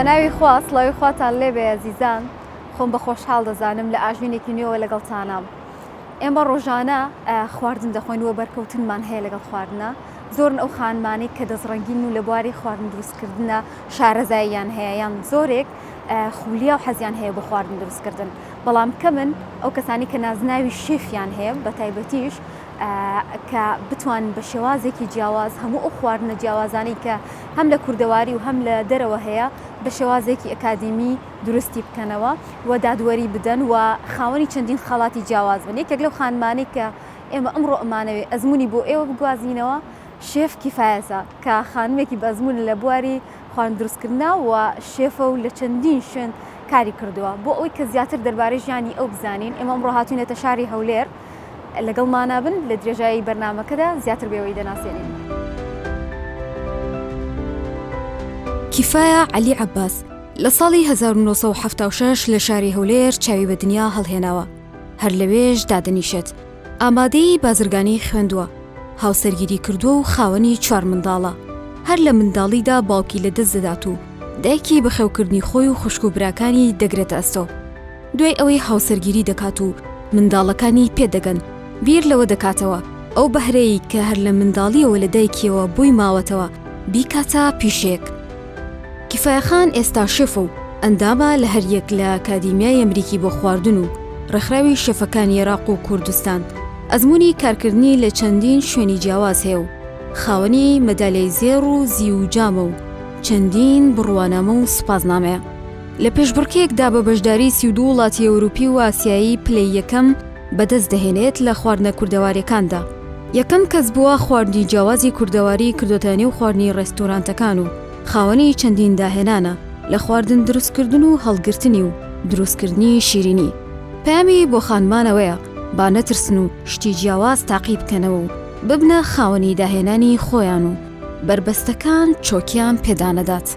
بەناوی خوا سڵاوی خواتان لێ بێ ئەزیزان خۆم بە خۆشحاڵ دەزانم لە ئاژینێکی نوێەوە لەگەڵتانام. ئێمە ڕۆژانە خواردن دەخۆینەوە بەرکەوتنمان هەیە لەگەڵ خواردنە زۆرن ئەو خانمانەی کە دەزڕەنگین و لە بواری خواردن دروستکردنە شارەزاییان هەیە یان زۆرێک خولیا و حەزیان هەیە بە خواردن دروستکردن، بەڵام کە من ئەو کەسانی کە نازناوی شێفیان هەیە بە تایبەتیش کە بتوان بە شێوازێکی جیاواز هەموو ئەو خواردنە جیاوازانەی کە هەم لە کوردەواری و هەم لە دەرەوە هەیە بە شێوازێکی ئەکادمی درستی بکەنەوە و دادوەری بدەن و خاوەنی چەندین خەڵاتی جیاواز بن. یەکێک لەو خانمانەی کە ئێمە ئەمڕۆ ئەمانەوێ ئەزمموی بۆ ئێوە بگوازینەوە شێف کیفایەتە کە خانمێکی بەزمون لە بواری خواردن دروستکردنا و شێفە و لە چەندین شوێن کاری کردووە. بۆ ئەوی کە زیاتر دەربارەی ژیانی ئەو بزانین ئێمە ئەمڕۆ هاتوونێتە شاری هەولێر لەگەڵمانە بن لە درێژایی بەرنامەکەدا زیاتر بێەوەی دەناسێنین. کیفایە عەلی عەباس لە ساڵی 1976 لە شاری هەولێر چاوی بە دنیا هەڵهێناوە، هەر لەوێش دادەنیشێت. ئامادەی بازرگانی خوێندووە، هاوسەرگیری کردووە و خاوەنی 4 منداڵە. هەر لە منداڵیدا باوکی لە دەست دەدات و دایکی بەخێوکردنی خۆی و خوشک و براکانی دەگرێتە ئەستۆ. دوای ئەوەی هاوسەرگیری دەکات و منداڵەکانی پێدەگەن بیر لەوە دەکاتەوە ئەو بەهرەی کە هەر لە منداڵیەوە لە دایکیەوە بووی ماوەتەوە بیکاتە پیشێک. کیفایەخان ئێستا شێفە و ئەندامە لە هەریەک لە ئەکادیمیای ئەمریکی بۆ خواردن و ڕێکخراوی شێفەکانی عێراق و کوردستان. ئەزمموی کارکردنی لە چەندین شوێنی جیاواز هەیە و خاوەنی مەدالیای زێڕ و زی و جامە و چەندین بڕوانامە و سوپاسنامەیە. لە پێشبڕکێکدا بە بەشداری 32 وڵاتی ئەوروپی و ئاسیایی پلەی یەکەم بەدەست دەهێنێت لە خواردنە کوردەواریەکاندا. یەکەم کەس بووە خواردنی جیاوازی کوردەواری کردوتانی و خواردنی ڕێستۆرانتەکان و خاوەنی چەندین داهێنانە لە خواردن دروستکردن و هەڵگرتنی و دروستکردنی شیرینی. پەیامی بۆ خانمانەوەیە با نەترسن و شتی جیاواز تاقی بکەنەوە و ببنە خاوەنی داهێنانی خۆیان و بربەستەکان چۆکیان پێدانەدات.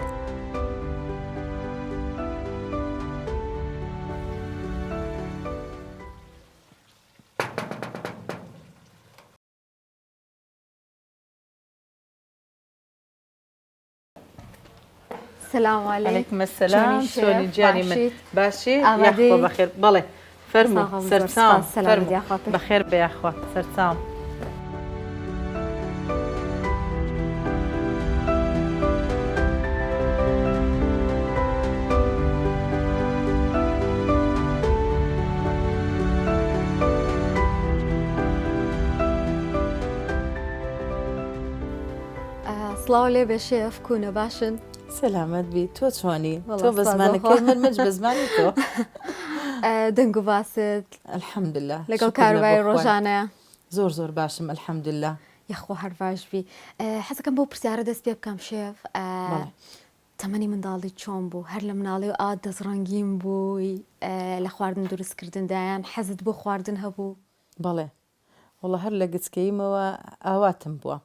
سلام علیکم السلام. شلونی جانی من؟ باشی؟ یخوا بخیر. بله فرمو سرسام فرمو بخیر به یخوا سرسام. سڵاو لێ بێ شێف کوونە باشن؟ سلامت بی تۆ چۆنی؟ تۆ بە زمانەکەی من مەج بە زمانی تۆ. دەنگ و باست الحەمدوللا لەگەڵ کاروباری ڕۆژانەیە زۆر زۆر باشم الحەمدوللا. یەخوا هەر باش بی. حەزەکەم بۆ پرسیارە دەست پێ بکەم شێف تەمەنی منداڵی چۆن بوو؟ هەر لە مناڵی و ئات دەزڕەنگین بووی لە خواردن دروستکردندایان حەزت بۆ خواردن هەبوو؟ بەڵێ وڵە هەر لە گچکەیمەوە ئاواتم بووە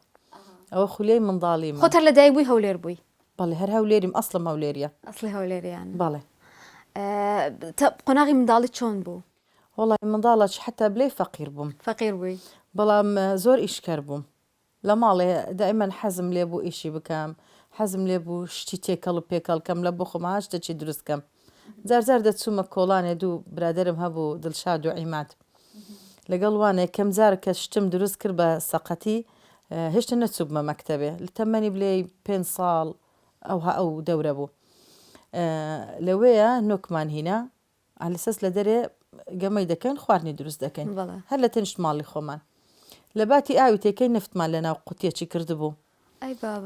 ئەوە خولەی منداڵیم. خۆت هەر لە دایک بووی هەولێر بووی؟ بەڵێ هەر هەولێریم ئەسڵم هەولێریە. ئەسڵی هەولێریان؟ بەڵێ. قۆناغی منداڵی چۆن بوو؟ وڵی منداڵەش حتا بلێ فەقیر بووم. فەقیر بووی؟ بەڵام زۆر ئیشکەر بووم لە ماڵێ دائیمەن حەزم لێ بوو ئیشی بکەم، حەزم لێ بوو شتی تێکەڵ و پێکەڵکەم لە بۆ خۆم هاش دەچی دروستکەم. جارجار دەچوومە کۆڵانێ دوو برادرم هەبوو دڵشاد و عیماد لەگەڵ وانێ کەم جار کە شتم دروست کرد بە سەقەتی هێشتا نەچووبمە مەکتەبێ لە تەمەنی بلێ 5 ساڵ ئەو دەورە بوو. لەوەیە نۆکمان هینە ئالسەس لە دەرێ گەمەی دەکەن خواردنی دروست دەکەین هەر لە تەنیشت ماڵی خۆمان لە باتی ئاوی تێکەی نفتمان لەناو قوتیەکی کردبوو.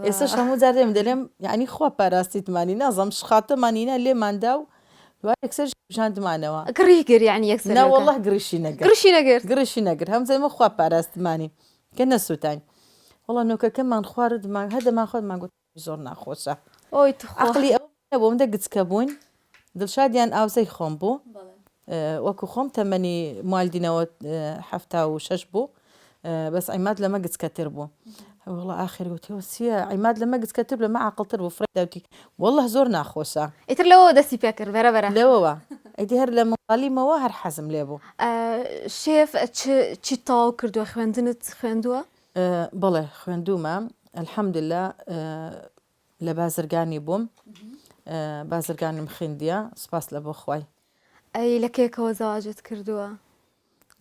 ئێستاش هەموو جار دێم دەلێم یعنی خوا پاراستیتمانی نازەم شخاتەمانینە لێماندا و یەکسەر ژاندمانەوە گڕیگر یعنی یەکسەر ناوەڵڵه گڕیشی گڕشی نەگرت هەم زەمە خوا پاراستمانی کە نەسووتین وڵا نۆکەکەمان خواردمان هەدەمان خۆتمان گوت زۆر ناخۆشە. ئۆی عەقلی ئەو بۆم دە گچکە بووین دڵشادیان ئاوزەی خۆم بوو وەکو خۆم تەمەنی مالدینەوە 76 بوو بەس عیماد لەمە گچکەتر بوو. وڵا ئاخر گوتیەوە چییە عیماد لەمە گچکەتر لەمە عاقڵتر بوو فرەداوتی وەڵڵه زۆر ناخۆشە. ئیتر لەوە دەستی پێکرد بەرەبەرە لەوەوە ئەیدی هەر لە منداڵیمەوە هەر حەزم لێ بوو. شێف چی تاو کردووە خوێندنت خوێندووە؟ بەڵێ خوێندوومە الحەمدلله لە بازرگانی بووم بازرگانم خوێندیە سوپاس لە بۆ خوای ئەی لە کێکەوە زەواجت کردووە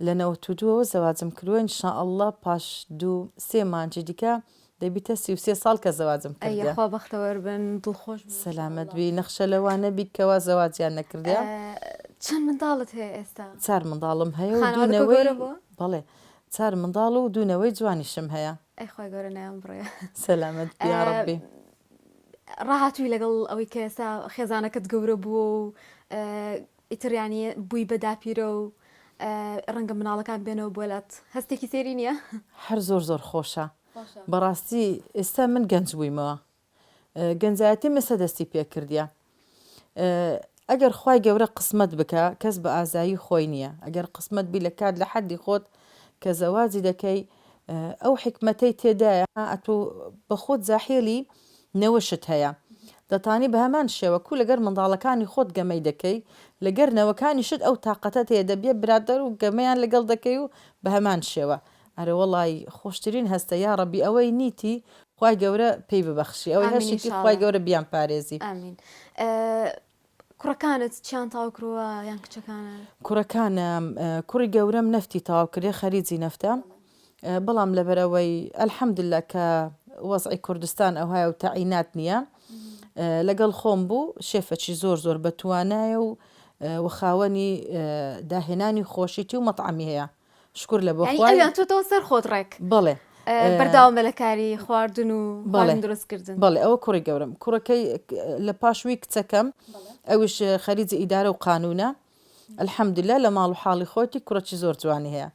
لە 92ەوە زەواجم کردووە ئینشاءالله پاش 2-3 مانجی دیکە دەبیتە 33 ساڵ کە زەواجم کردیە ئەیخوا بەختەوە بن دڵخۆش بن. سەلامەت بی نەخشە لەوانە بیکەوە زەواجیان نەکردیە چەند منداڵت هەیە ئێستا 4 منداڵم هەیە و خانەوادەکە دوونەوەی گەورە بووە؟ بەڵێ 4 منداڵ و دوونەوەی جوانیشم هەیە ئەیخوای گەورە نایان بڕێ سەلامەت یا ڕەبی ڕاهاتووی لەگەڵ ئەوەی کە ئێستا خێزانەکەت گەورە بووە و ئیتریانی بووی بەداپیرە و ڕەنگە مناڵەکان بێنەوە بۆلات هەستێکی سێری نییە هەر زۆر خۆشە بەڕاستی ئێستا من گەنج بوویمەوە گەنجایەتی مەسە دەستی پێ کردیە ئەگەر خوای گەورە قسمت بکە کەس بە ئازایی خۆی نییە ئەگەر قسمت بی لە کات لە حەدی خۆت کە زەواجی دەکەی ئەو حکمەتەی تێدایە ئەتۆ بە خۆت زاحێلی نەوەشت هەیە دەتانی بە هەمان شێوە کو لەگەر منداڵەکانی خۆت گەمەی دەکەی لەگەر نەوەکانی شت ئەو تااقەتە هەیە دەبێ برادەر و گەمەیان لەگەڵ دەکەی و بە هەمان شێوە ئەرە وەڵی خۆشترین هەستە یا ڕەبی ئەوەی نیتی خوای گەورە پێی ببەخشی ئەوەی هەشتی خوای گەورە بیان پارێزی ئامین کوڕەکانت چیان تاوکرۆوە یان کچەکانە کوڕەکانم کوڕی گەورەم نەفتی تاوا کردێ خەریجی نەفتە بەڵام لەبەرەوەی ئەلحەمدلله کە وەزعی کوردستان ئەوهایە و تەعینات نییە لەگەڵ خۆم بوو شێفەکی زۆر بەتوانایە و وەخاوەنی داهێنانی خۆشیتی و مەطعمی هەیە شکر لە بۆ خوای تۆ سەر خۆت ڕێک بڵێ بەرداوامە لە کاری خواردن و دروستکردن بەڵێ ئەوە کوڕی گەورم کوڕەکەی لە پاشوی کچەکەم ئەوش خەریجی ئیدارە و قانونە ئەلحەمدلله لە ماڵ و حاڵی خۆتی کوڕەکی زۆر جوانی هەیە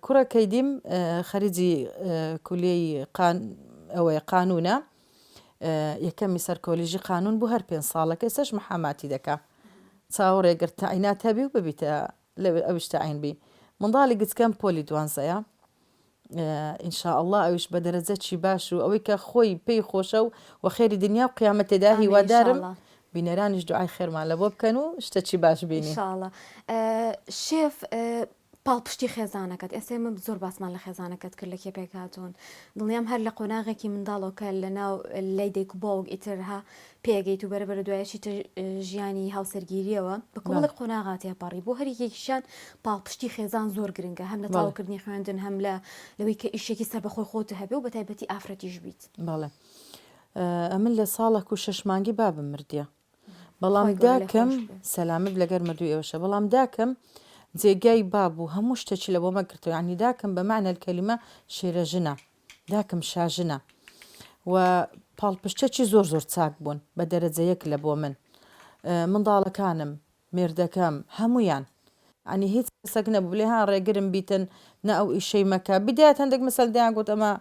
کوڕەکەی دیم خەریجی کولیەی ئەوەیە قانونە یەکەمی سەر کۆلیژی قانون بوو هەر 5 ساڵەکە سەش محاماتی دەکا چاوەڕێگەر تەعینات هەبی و ببیتە لەوێ ئەوش تەعین بی منداڵی گچکەم پۆلی 12 ئینشاءالله ئەوش بە دەرەجەکی باش و ئەوەی کە خۆی پێی خۆشە و وەخێری دنیا و قیامەتێدا هیوادارم بینەرانیش دوعای خێرمان لە بۆ بکەن و شتێکی باش بینی ئینشاءالله شێف پاڵپشتی خێزانەکەت ئێستا من زۆر باسمان لە خێزانەکەت کرد لە کێپێک هاتوون دڵنیام هەر لە قۆناغێکی منداڵەوەکە لە ناو لای دەیک بۆگ ئیترها پێگەیت و بەرەبەر دوایەشی ژیانی هاوسەرگیریەوە بە کۆڵی قۆناغاتی پاڕی بۆ هەریەکیشان پاڵپشتی خێزان زۆر گرنگە هەم لە تاوکردنی خوێندن هەم لە لەوەی کە ئیشێکی سەر بەخۆی خۆت هەبێ و بە تایبەتی ئافرەتیش بیت بەڵێ ئەمن لە ساڵێک و 6 مانگی بابم مردیە بەڵام داکەم سەلامت لەگەر مردووی ئێوەشە بەڵام داکەم جێگای بابوو هەموو شتێکی لە بۆ مەگرتەوە ینی داکەم بە معنە کەلیمە شێرەژنە داکەم شاژنە و پاڵپشتێکی زۆر چاک بوون بە دەرەجەیەک لە بۆ من منداڵەکانم مێردەکەم هەمویان ئەنی هیچ کەسێک نەبوو بڵێ ها ڕێگرم بیتن نە ئەو ئیشەی مەکە بدایەت هەندێک مەسەل دەیان گوت ئەمە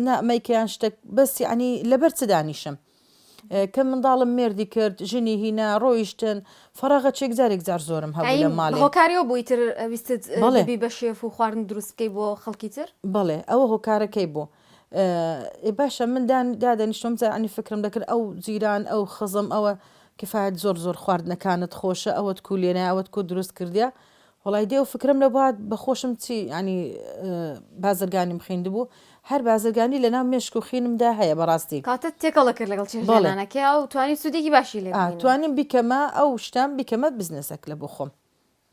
نەمەیکیان شتێک بەسی ئەنی لەبەر چ دانیشم کە منداڵم مێردی کرد ژنی هینا ڕۆیشتن فەراغەچێک جارێک زۆرم هەبوو لە ماڵێ هۆکاریەوە بوویتر ویستت بی بە شێف و خواردن دروست بکەی بۆ خەڵکی تر بەڵێ ئەوە هۆکارەکەی بوو باشە من دادەنیشتم ئەنی فکرم دەکرد ئەو جیران ئەو خزم ئەوە کفایەت زۆر خواردنەکانت خۆشە ئەوەت کولێنە ئەوەت کۆ دروست کردیا وڵای دێ و فکرم لە بات بەخۆشم چی ینی بازرگانیم خوێند بوو هەر بازرگانی لە ناو مێشک و خینمدا هەیە بەڕاستی کاتت تێکەڵە کرد لەگەڵ چێژانەکە و توانی سوودێکی باشی لێ توانیم بیکەمە ئەو شتام بیکەمە بزنسێک لە بۆ خۆم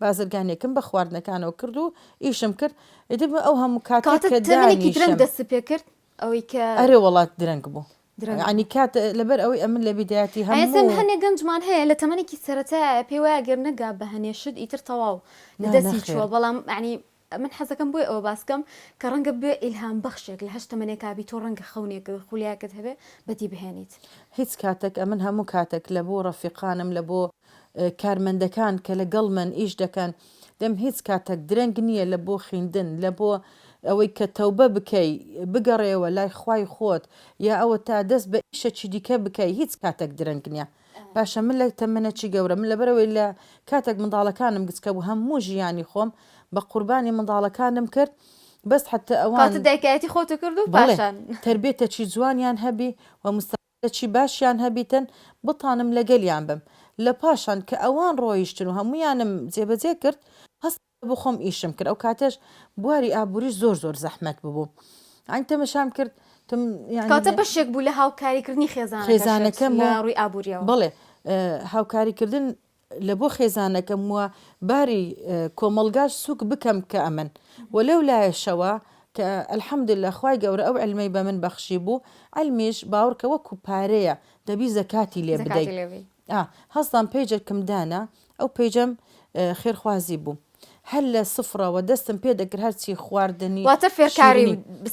بازرگانێکم بە خواردنەکانەوە کرد و ئیشم کرد ئێدەب ئەو هەموو کاتێکی درەنگ دەست پێ کرد ئەوەی کە ئەرێ وڵات درەنگ بوو عنی کات لەبەر ئەوەی ئەمن لە بیداەتی هەم هەنێ گەنجمان هەیە لە تەمەێکی سەرەتا پێی وایە گەر نەگا بە هەنێشت ئیتر تەواو لەدەستی چووە بەڵام عنی من حەزەکەم بۆی ئەوە باسکەم کە ڕەنگە بێ ئیلهام بەخشێک لە 8 تەمەنێکابی تۆ ڕەنگە خەونێک خولیاکت هەبێ بەدی بهێنیت هیچ کاتێک ئەمن هەموو کاتێک لە بۆ ڕەفیقانم لە بۆ کارمەندەکان کە لەگەڵ من ئیش دەکەن دەم هیچ کاتێک درەنگ نییە لە بۆ خوێندن لە بۆ ئەوەی کە تەوبە بکەی بگەڕێەوە لای خوای خۆت یا ئەوە تا دەست بە ئیشەکی دیکە بکەی هیچ کاتێک درەنگ نییە باشە من لە تەمەنەکی گەورە من لەبەرەوەی لە کاتێک منداڵەکانم گچکە بوو هەموو ژیانی خۆم بە قوربانی منداڵەکانم کرد بەس حتى ئەوان دایکایەتی خۆتە کرد و باشان تربێتەکی جوانیان هەبی و مستەقبەلێکی باشیان هەبیتن بتانم لەگەلیان بم لە پاشان کە ئەوان ڕۆیشتن و هەمویانم جێبەجێ کرد هەست بۆ خۆم ئیشم کرد ئەو کاتەش بواری ئابووری زۆر زەحمەت ببوو ئەین تەمەشام کرد کاتە بەشێک بوو لە هاوکاریکردنی خێزانەکەم لە ڕووی ئابوووریەوە. بڵێ هاوکاریکردن لە بۆ خێزانەکەم وە باری کۆمەلگاش سوک بکەم کە ئەمن وەلەو لایەشەوە کە ئەلحەمدلله خوای گەورە ئەو علمەی بە من بەخشی بوو علمیش باوەڕکە وەکو پارەیە دەبی زەکاتی لێ بدەیت. هەستان پێیجێکم دانا ئەو پێیجەم خێرخوازی بوو هەر لە سفرەوە دەستم پێ دەکرد هەرچی خواردنی واتە فێرکاری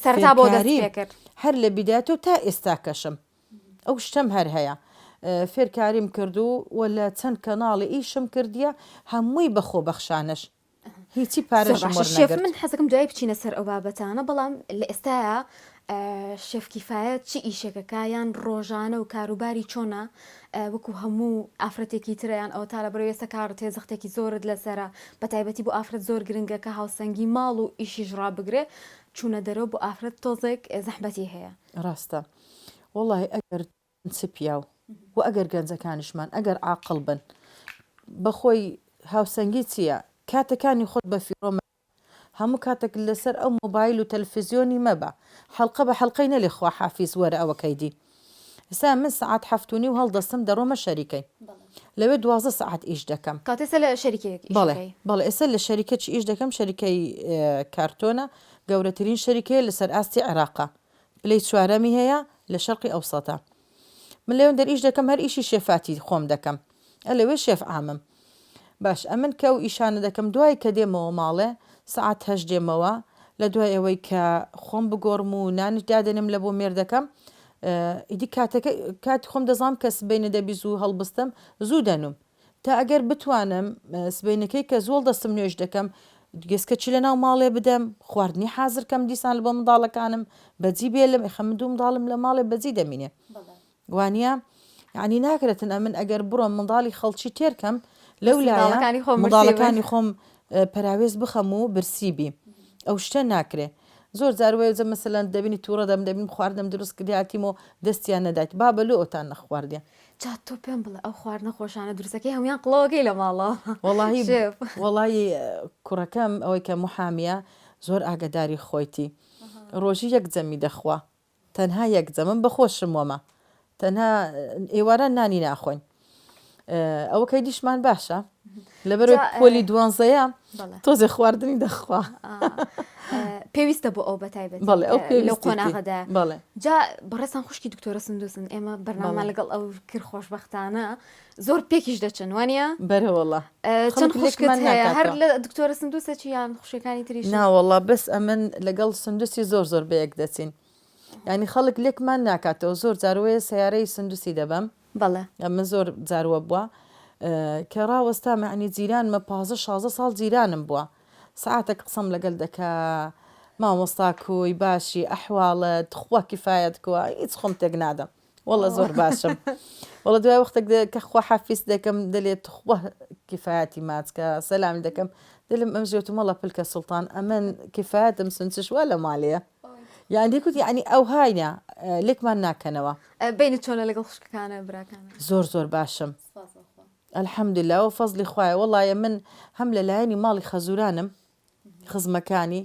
سەرتا بۆ دەست کرد هەر لە بیداتەوە تا ئێستا کەشم ئەو شتم هەر هەیە فێرکاریم کردو و لە چەند کەناڵی ئیشم کردیە هەمووی بەخۆ بەخشانش هیچی پارەشم وەرنەگرت. من حەزەکەم جای بچینە سەر ئەو بابەتانە بەڵام لە ئێستاە شێفکیفایەت چی ئیشێکەکە یان ڕۆژانە و کاروباری چۆنە وەکو هەموو ئافرەتێکی تریان ئەو تا لە بەرەوێستە کارت تێزەختێکی زۆرت لەسرە بە تایبەتی بۆ ئافرەت زۆر گرنگە کە هاوسەنگی ماڵ و ئیشیش ڕابگرێ چوونە دەرەوە بۆ ئافرەت تۆزێک زەحمەتی هەیە. ڕاستە وەڵی ئەگەر سپیا و ئەگەر گەنجەکانیشمان ئەگەر عاقڵ بن بەخۆی هاوسەنگی چییە کاتەکانی خۆت بە فیرۆمە هەموو کاتێک لەسەر ئەو مۆبایل و تەلڤیزیۆنی مەبە حەڵقە بە حەڵقەی نەلێ خوا حافیز وەرە ئەوەکەی دی ئێستا من سعات هەفتونی و هەڵدەستم دەڕۆمە شەریکەی لەوێ 12 سعات ئیش دەکەم کاتێسە لە شەریکێک بەڵێ ئێستا لە شەریکەی ئیش دەکەم شەریکەی کارتۆنە گەورەترین شەریکەیە لەسەر ئاستی عێراقا پلەی چوارەمی هەیە لە شەرقی ئەوسەتە من لەوێن دەریش دەکەم هەر ئیشی شێفاتی خۆم دەکەم لەوێ شێف عامم باش ئەمن کە و ئیشانە دەکەم دوای کە دێمەوە ماڵێ سعات هەش دێمەوە لە دوای ئەوەی کە خۆم بگۆڕم و نانش دادەنم لە بۆ مێردەکەم ئیدی کاتی خۆم دەزانم کە سبەینە دەبی زوو هەڵبستم زوو دەنوم تا ئەگەر بتوانم سبەینەکەی کە زۆڵ دەستم نوێژ دەکەم گەسکە چی لە ناو ماڵێ بدەم خواردنی حازرکەم دیسان لە بۆ منداڵەکانم بەجی بێ لەم ئەخەم دوو منداڵم لە ماڵێ بەجی دەمینێ وانە یعنی ناکرێتن ئەمن ئەگەر بڕۆم منداڵی خەڵکی تێرکەم لەو لایە منداڵەکانی خۆم پەراوێز بخەم و برسیبی ئەو شتە ناکرێ زۆر جاروێ جە مەسەلەن دەبینی تووڕە دەبین خواردنم دروست کردیاتیمەوە دەستیان نەدایت با بە لە ئۆتان نەخواردیان جا تۆ پێم بڵێ ئەو خواردنە خۆشانە دروستەکەی هەمویان قڵەوەکەی لە ماڵە وەڵی کوڕەکەم ئەوەی کە محامیە زۆر ئاگداری خۆیتی ڕۆژی یەک جەمی دەخوا تەنها یەک جەمن بەخۆشم وەمە تەنها ئێوارە نانی ناخۆین ئەوەکەی دیشمان باشە لەبەر پۆلی دوانزەیە تۆزێ خواردنی دەخوا پێویستە بۆ ئەو بەتایبەت لەو قۆناغەدا جا بەڕێستان خوشکی دکتۆرە سندوسن ئێمە بەرنامە لەگەڵ ئەو کرد خۆشبەختانە زۆر پێکیش دەچن وانە بەرەوەڵە چەند خوشکت هەیە هەر لە دکتۆرە سندوسە چیان خوشەکانی تریش ناوەڵە بەس ئەمن لەگەڵ سندوسی زۆر بەیەک دەچین ینی خەڵک لێکمان ناکاتەوە زۆر جاروەیە سیارەی سندوسی دەبم بەڵێ ئەمە زۆر جاروە بووە کە ڕاوەستامە عنی جیرانمە 15-16 ساڵ جیرانم بووە سعاتێک قسەم لەگەڵ دەکا مامۆستا کۆی باشی ئەحواڵت خوا کیفایەت کووە هیچ خۆم تێک نادەم وەڵە زۆر باشم وەڵە دوای وەختێک کە خوا حەفیز دەکەم دەلێت خوا کیفایەتی ماچکە سەلامی دەکەم دلم ئەم ژێتم وەڵە پلکە سوڵتان ئەمن کیفایەتم سنچشوە لە ماڵەیە یعنی کوتی ینی ئەو هاینە لێکمان ناکەنەوە بینی چۆنە لەگەڵ خوشکەکانە براکانە زۆر باشم الحەمدلله و فەزلی خوایە وەڵایە من هەم لە لایەنی ماڵی خەزورانم خزمەکانی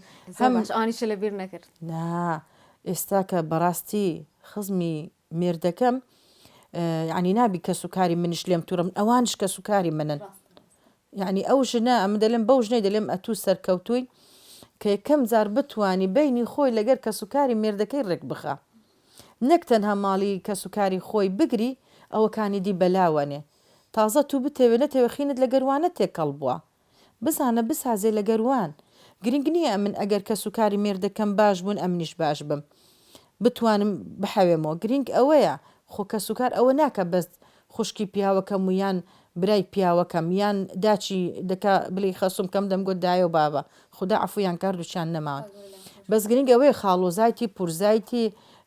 ئانیشە لە بیر نەکرد نا ئێستا کە بەڕاستی خزمی مێردەکەم ینی نابی کە سوکاری منش لێم تووڕم ئەوانش کە سوکاری منن یعنی ئەو ژنە ئەمە دەلێم بەو ژنەی دەلێم ئەتوو سەرکەوتووی کە یەکەم جار بتوانی بینی خۆی لەگەر کە سوکاری مێردەکەی ڕێک بخە نەک تەنها ماڵی کە سوکاری خۆی بگری ئەوەکانی دی بەلاوەنێ تازە تو بتەوێ نەتەوە خینت لە گەروانە تێکەڵ بووە بزانە بسازێ لە گەروان گرنگ نییە من ئەگەر کە سوکاری مێردەکەم باش بوون ئەمنیش باش بم بتوانم بحەوێمەوە گرنگ ئەوەیە خۆ کە سوکار ئەوە ناکە بەس خوشکی پیاوەکەم و یان برای پیاوەکەم یان داچی دەکا بڵی خەسوم کەم دەمگوت دایە و بابە خدا عفویان کاردوچیان نەماون بەس گرنگ ئەوەیە خاڵۆزایتی پورزایتی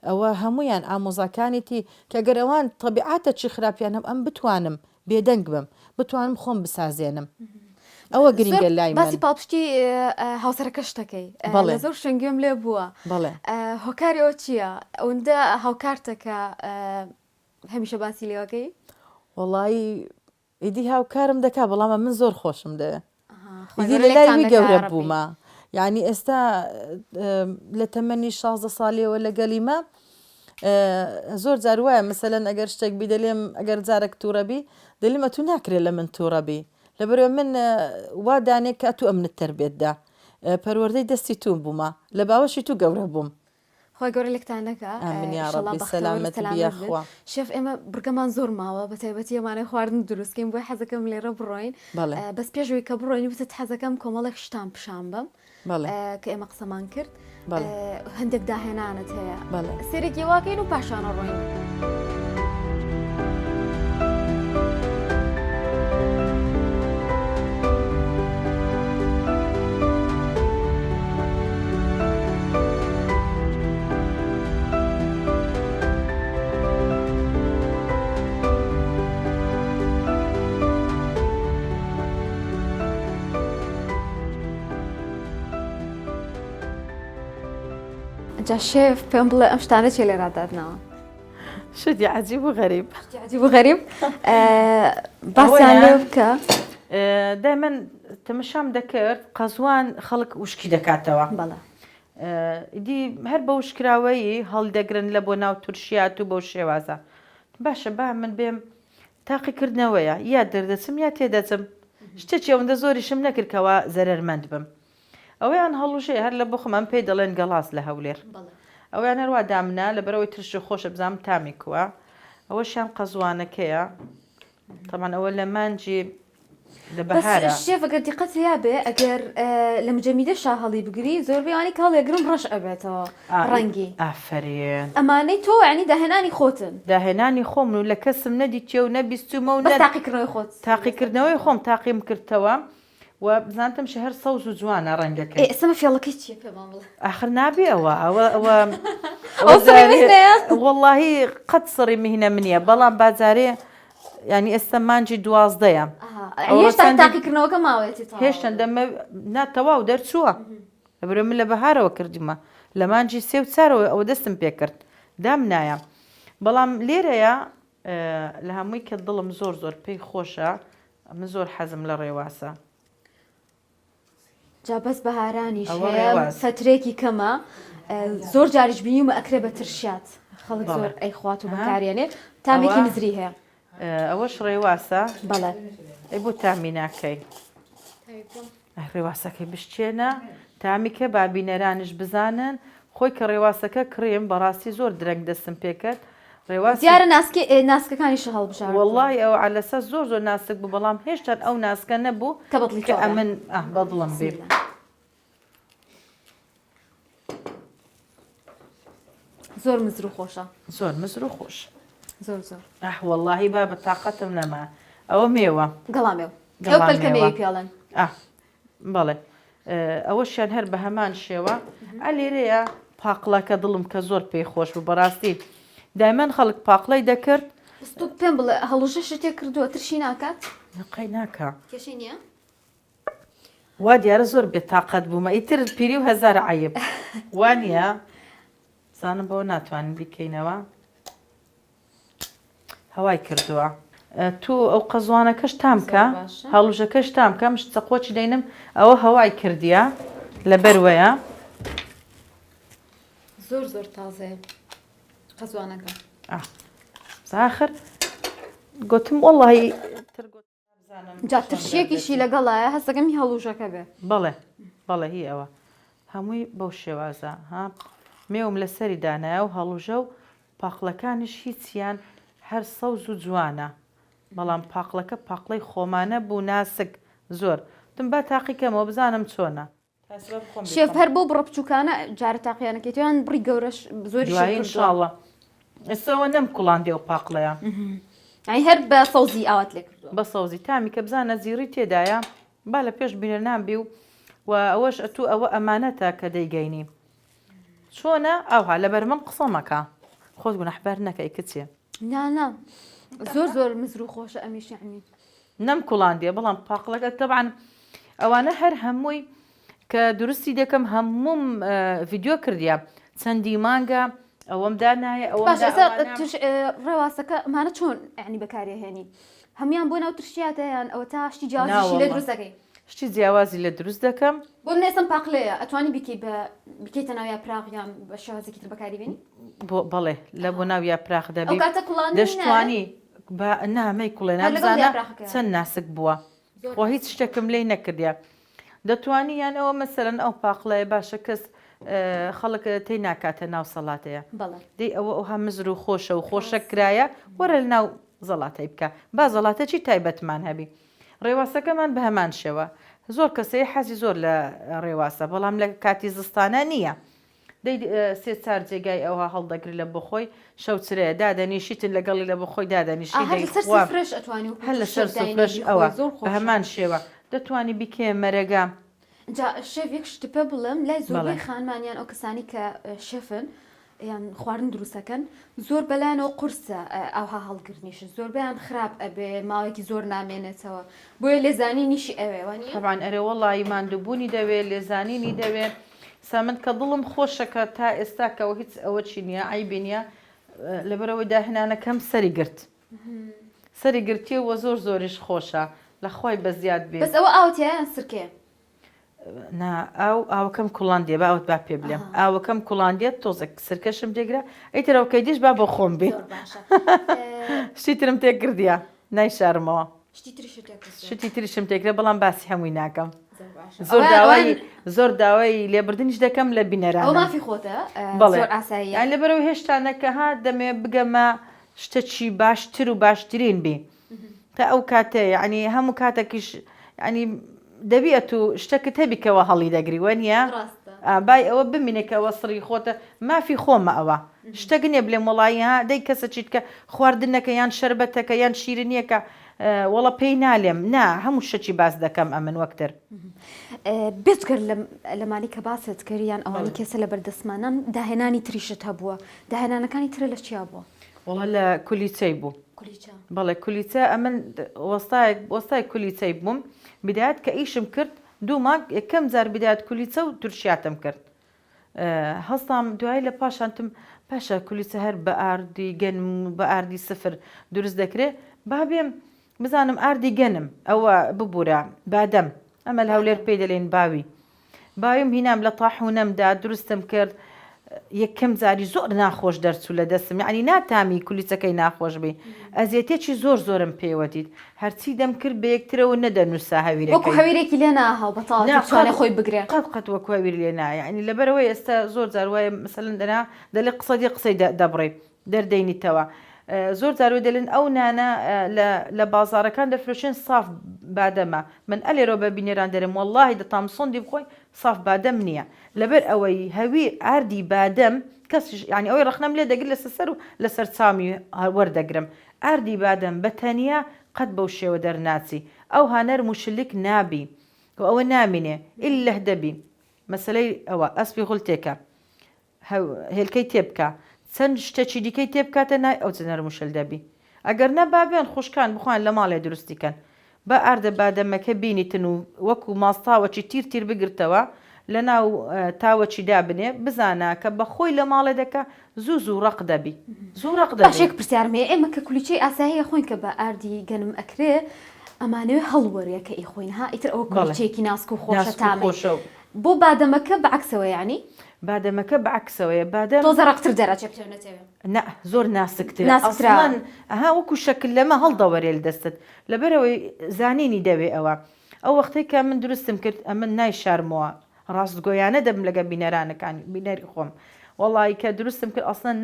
ئەوە هەمویان ئامۆزاکانیتی کە گەرەوان تەبیعاتە چی خراپیانم ئەم بتوانم بێدەنگ بم بتوانم خۆم بسازێنم ئەوە گرنگە لای باسی پاڵپشتی هاوسەرەکە شتەکەی لە زۆر شنگوێم لێ بووە هۆکاری ئەوە چییە ئەوەندە هاوکارتەکە هەمیشە باسی لێوەکەی وەڵی ئیدی هاوکارم دەکا بەڵامە من زۆر خۆشم دەوێ ئیدی لە لای وی گەورە بوومە یعنی ئێستا لە تەمەنی 16 ساڵیەوە لە گەلیمە زۆر جار وایە مەسەلەن ئەگەر شتێک بی دەلێم ئەگەر جارێک تووڕەبی دەلیمە تو ناکرێت لە من تووڕەبی لەبەرەوە من وا دانێک کە تو ئەمنت تربێتدا پەروەردەی دەستی توم بوومە لە باوەشی تو گەورە بووم خۆی گەورە لێکتانەکە سەلامەت بیاخوا شێف ئێمە بڕگەمان زۆر ماوە بە تایبەتی ئەمانەی خواردن دروستکەین بۆی حەزەکەم لێرە بڕۆین بەس پێشەوەی کە بڕۆین وتت حەزەکەم کۆمەڵێک شتان پیشان بم کە ئێمە قسەمان کرد هەندێک داهێنانت هەیە سێرێکی واکەین و پاشانە ڕۆین. جا شێف پێم بڵێ ئەم شتانە چێ لێرادادنەوە شتی عجیب و غەریب عجیب و غەریب باسییان لێ بکە دایمەن تەمەشام دەکرد قەزوان خەڵک وشکی دەکاتەوە بەڵێ ئیدی هەر بە وشکراوەیی هەڵدەگرن لە بۆ ناو تورشیات و بەو شێوازە باشە با من بێم تاقیکردنەوەیە یا دەردەچم یا تێدەچم شتێکی ئەوەندە زۆریشم نەکردکەوە زەرەرمەند بم ئەویان هەڵوژێ هەر لە بۆ خۆمان پێی دەڵێن گەڵاس لە هەولێر ئەویان هەروە دامنا لە بەرەوەی ترشی خۆشە بزانام تامی کووە ئەوەشیان قەزوانەکەیە تەمان ئەوە لە مانجی لە بەهارە شێفەکە دیقەت هەیە بێ ئەگەر لە مجەمیدە شاهەڵی بگری زۆربەیانی کاڵێگرم ڕەش ئەبێتەوە ڕەنگی ئافرین ئەمانەی تۆ ینی داهێنانی خۆتن داهێنانی خۆم و لە کەسم نەدیتێ و نەبیستومە و تاقیکردنەوەی خۆت تاقیکردنەوەی خۆم تاقیم کردەوە و بزانتم شە هەر سەوز و جوانە ڕەنگەکەی ئێسمە فێڵەکەی چیە پێمان بڵێ آخر نابێ ئەوە وەڵڵاهی قەت سڕی میهنە منیە بەڵام بازارێ ینی ئێستا مانجی 12ەیە هێشتا تاقیکردنەوەکە ماوەیەتی هێشتا دەمە ناتەواو دەرچووە لەبرە من لە بەهارەوە کردیمە لە مانجی سێ و چارەوە ئەوە دەستم پێ کرد دام نایە بەڵام لێرەیە لە هەمووی کە دڵم زۆر زۆر پێی خۆشە من زۆر حەزم لە ڕێواسە جا بەس بەهارانیش فترێکی کەمە زۆر جاریش بینیمە ئەکرێ بە ترشات خەڵک زۆر ئەی خوات و بەکارێنێ تامێکی نزری هەیە ئەوەش ڕێواسە بەڵێ ئەی بۆ تامی ناکەی ڕێواسەکەی بشتێنە تامیکە بابینەرانش بزانن خۆی کە ڕێواسەکە کڕێم بەڕاستی زۆر درەنگ دەستم پێکرد دیارە ناسکەکانیش هەڵبژار وەڵڵای ئەو عەلەسە زۆر زۆر ناسک بوو بەڵام هێشتا ئەو ناسکە نەبوو کە بەدڵی ئەمن بەدڵم بێ زۆر مزر و خۆشە زۆر مزر و خۆش زۆر زۆر وەڵڵاهی با بە تااقەتم نەما ئەوە مێوە گەڵامێ پەلکەمەیە پێڵێن بەڵێ ئەوەشیان هەر بە هەمان شێوە ئەلێرەیە پاقڵەکە دڵم کە زۆر پێی خۆش بوو بەڕاستی دایمەن خەڵک پاقڵی دەکرد پێم بڵێ هەڵوژە شتێک کردووە ترشی ناکات نقی ناکە کێشەی نییە وا دیارە زۆر بێتاقەت بوومە ئیتر پیری و هەزار عیب وانە زانم بەوە ناتوانین بیکەینەوە هەوای کردووە تو ئەو قەزوانەکەش تامکە هەڵوژەکەش تامکە مشتە قۆچی دەینم ئەوە هەوای کردیە لە بەروەیە زۆر زۆر تازەیە قەزوانەکە زاخر گوتم وەڵڵاهی جا ترشیەکیشی لەگەڵایە هەستەکەمی هەڵوژەکە بێ بەڵێ هی ئەوە هەمووی بەو شێوازە مێوم لەسەری دانایە و هەڵوژە و پاقلەکانش هیچیان هەر سەوز و جوانە بەڵام پاقلەکە پاقلەی خۆمانە بوو ناسک زۆر دم با تاقیکەمەوە بزانم چۆنە شێف هەر بۆ بڕە بچووکانە جارە تاقییانەکەیان بڕی گەورەش زۆری ئینشاڵڵە ئێستاەوە نەم کوڵاندێ و پاقلەیە هەر بە سەوزی ئاوات لێ بە سەوزی تامی کە بزانە زیری تێدایە با لە پێش بینە نامبی و ئەوەش ئەتو ئەوە ئەمانەتە کە دەیگەینی چۆنە ئەوها لەبەر من قسەمەکە خۆت گونەحبەر نەکەی کچێ نا زۆر زۆر مزر و خۆشە ئەمیش یعنی نەم کوڵاندێ بەڵام پاقلەکە تەبعاً ئەوانە هەر هەمووی کە درستی دەکەم هەموم ڤیددیۆ کردیە چەندی مانگە ئەوەم دانایە ئەوە ڕێواسەکە ئەمانە چۆن عنی بەکارێهێنی هەمویان بۆ ناو ترشیاتەیان ئەوە تا شتی جیاوازی لێ دروست دەکەی شتی جیاوازی لە دروست دەکەم بۆ منێسم پاقلەیە ئەتوانی بکەیتە ناو یاپراغیان بە شێوازێکی تر بەکاری بێنی بەڵێ لە بۆ ناو یاپراخ ئەو دەبێت کاتە کوڵاندن دەشتوانی نامەی کوڵێ هەر لەگەڵ نابزانە یاپراخەکە. چەند ناسک بووە خۆ هیچ شتێکم لێی نەکردیا دەتوانی یان ئەوە مەسەرەن ئەو پاقلەیە باشە کەس خەڵک تی ناکاتە ناو سەڵاتەیە بەڵێ دەی ئەوها مزر و خۆشە و خۆشە کرایە وەرە لە ناو زەڵاتەی بکە با زەڵاتە چی تایبەتمان هەبی ڕێواسەکەمان بە هەمان شێوە زۆر کەسەی حەزی زۆر لە ڕێواسە بەڵام لە کاتی زستانە نییە دەی سێ چار جێگای ئەوها هەڵدەگری لە بخۆی شەوچرەیە دادەنیشیتن لەگەڵی لە بخۆی دادەنیشی سفرش ئەتوانی هەر لە سەر سفرش ئەوە بە هەمان شێوە دەتوانی بکێ مەرەگا جا شێڤێک شتپە بڵم لای زۆربەی خانمانیان ئەو کەسانی کە شێفن یان خواردن دروستەکەن زۆر بەلایەنەوە قورسە ئەوها هەڵگرنیشن زۆربیان خراپ ئەبێ ماوەیەکی زۆر نامێنێتەوە بۆیە لێزانی نیشی ئەوێوانی طبعاً ئەرێ وەڵی ماندووبوونی دەوێت لێزانینی دەوێت سامن کە دڵم خۆشەکە تا ئێستا کەەوە هیچ ئەوە چی نییە ئایبی نییە لەبەرەوەی داهێنانەکەم سەری گرت سەری گرتی وە زۆر زۆریش خۆشە لە خۆی بە زیاد بێت بەس ئەوە ئاوتیان سرکێ ئاوەکەم کوڵاندێ باوت با پێ بلێم ئاوەکەم کوڵاندێت تۆزێک سرکەشم دێگرا ئەیترەوەکەی دیش با بۆ خۆم بێت شتی ترم تێکردە نایشارمەوە شتی تریشم تێکرا بەڵام باسی هەمووی ناکەم زۆر داوای لێبردنیش دەکەم لە بینەران مافی خۆتە بەڵێ ئاسایی لەبەرەوە هێشتانەکە ها دەمێ بگەمە شتەچی باشتر و باشترین بێ تا ئەو کاتە ینی هەموو کاتێکیش ینی دەبیێت و شتەکەت هەبیکەوە هەڵی دەگری وە نیە بای ئەوە بمینێکەوە سڕی خۆتە مافی خۆمە ئەوە شتەگنێ بڵێم وڵایی ها دەی کەسە چیت کە خواردنەکە یان شربەتەکە یان شیرنیەکە وەڵە پێی نالێم نا هەموو شەچی باس دەکەم ئەمن وەکتر بێتگەر لەمانی کە باست کردیان ئەوانی کەسە لە بەردەسمانان داهێنانی تریشت هەبووە داهێنانەکانی ترە لە چیا بووە وڵە لە کولیچەی بوو بەڵێ کولیچە ئەمن وەستای کولیچەی بووم بدایەت کە ئیشم کرد دوو مانگ یەکەم جار بدایەت کولیچە و تورشیاتم کرد هەستام دوای لە پاشانتم پاشە کولیچە هەر بە ئاردی گەنم بە ئاردی سفر دروست دەکرێت با بێم بزانم ئاردی گەنم ئەوە ببوورە بادەم ئەمە هەولێر پێی دەڵێن باویم هینام لە تاحونەمدا دروستم کرد یەکەم جاری زۆر ناخۆش دەرچوو لە دەستم یعنی ناتامی کولیچەکەی ناخۆش بێ ئەزیەتێکی زۆر زۆرم پێوە دیت هەرچی دەم کرد بە یەکترەوە نەدەنووسا هەویرێکی لێ ناهاو بەتاڵ خۆی بگرێ قەت وەکو هەویر لێ نایە ینی لەبەرەوەی ئێستا زۆر جار وایە مەسەلەن دەنا دەڵێ قسەی دەبڕێ دەردەینیتەوە زۆر جارۆ دەلێن ئەو نانە لە بازارەکان دەفرۆشێن ساف بادەمە من ئەلێرۆ بە بینێران دەرم وەڵڵاهی دەتام سۆندی بخۆی ساف بادەم نییە لەبەر ئەوەی هەوی ئاردی بادەم کەسیش ینی ئەوەی ڕخنەم لێ دەگر لە سەر و لەسەر چامی وەردەگرم ئاردی بادەم بە تەنیا قەت بەو شێوە دەرناچی ئەو هانەر موشلک نابی و ئەوە نامینێ ئیلە دەبی مەسلەی ئەوە ئەسپی غولتێکە هێلکەی تێبکە چەند شتێکی دیکەی تێبکاتە نای ئەو جنەر موشل دەبی ئەگەر نەبابیان خوشکان بخوان لە ماڵێ دروستیکەن بە ئاردە بادەمەکە بینیتن و وەکو ماستاوەکی تیر بگرتەوە لە ناو تاوەکی دابنێ بزانە کە بە خۆی لە ماڵێ دەکە زوو ڕق دەبی زوو ڕق دەبی باشێک پرسیارمێ ئێمە کە کولیچەی ئاساییە خۆین کە بە ئاردی گەنم ئەکرێ ئەمانەوێ هەڵوەریەکە ئیخۆینها ئیتر ئەوە کولیچەیەکی ناسک و خۆشە تامێ بۆ بادەمەکە بەعکسەوە یعنی بادەمەکە بەعکسەوەیە بادەم تۆ زەڕقتر دەرەچێ نە زۆر ناسکتر ئەها وەکو شەکل لەمە هەڵدەوەرێ لە دەستت لەبەرەوەی زانینی دەوێ ئەو وەختەی کە من دروستم کرد ئەمن نایشارمەوە ڕاستگۆیانە دەبم لەگە بینەرانەکانی بینەری خۆم وەڵی کە دروستم کرد ئەسڵەن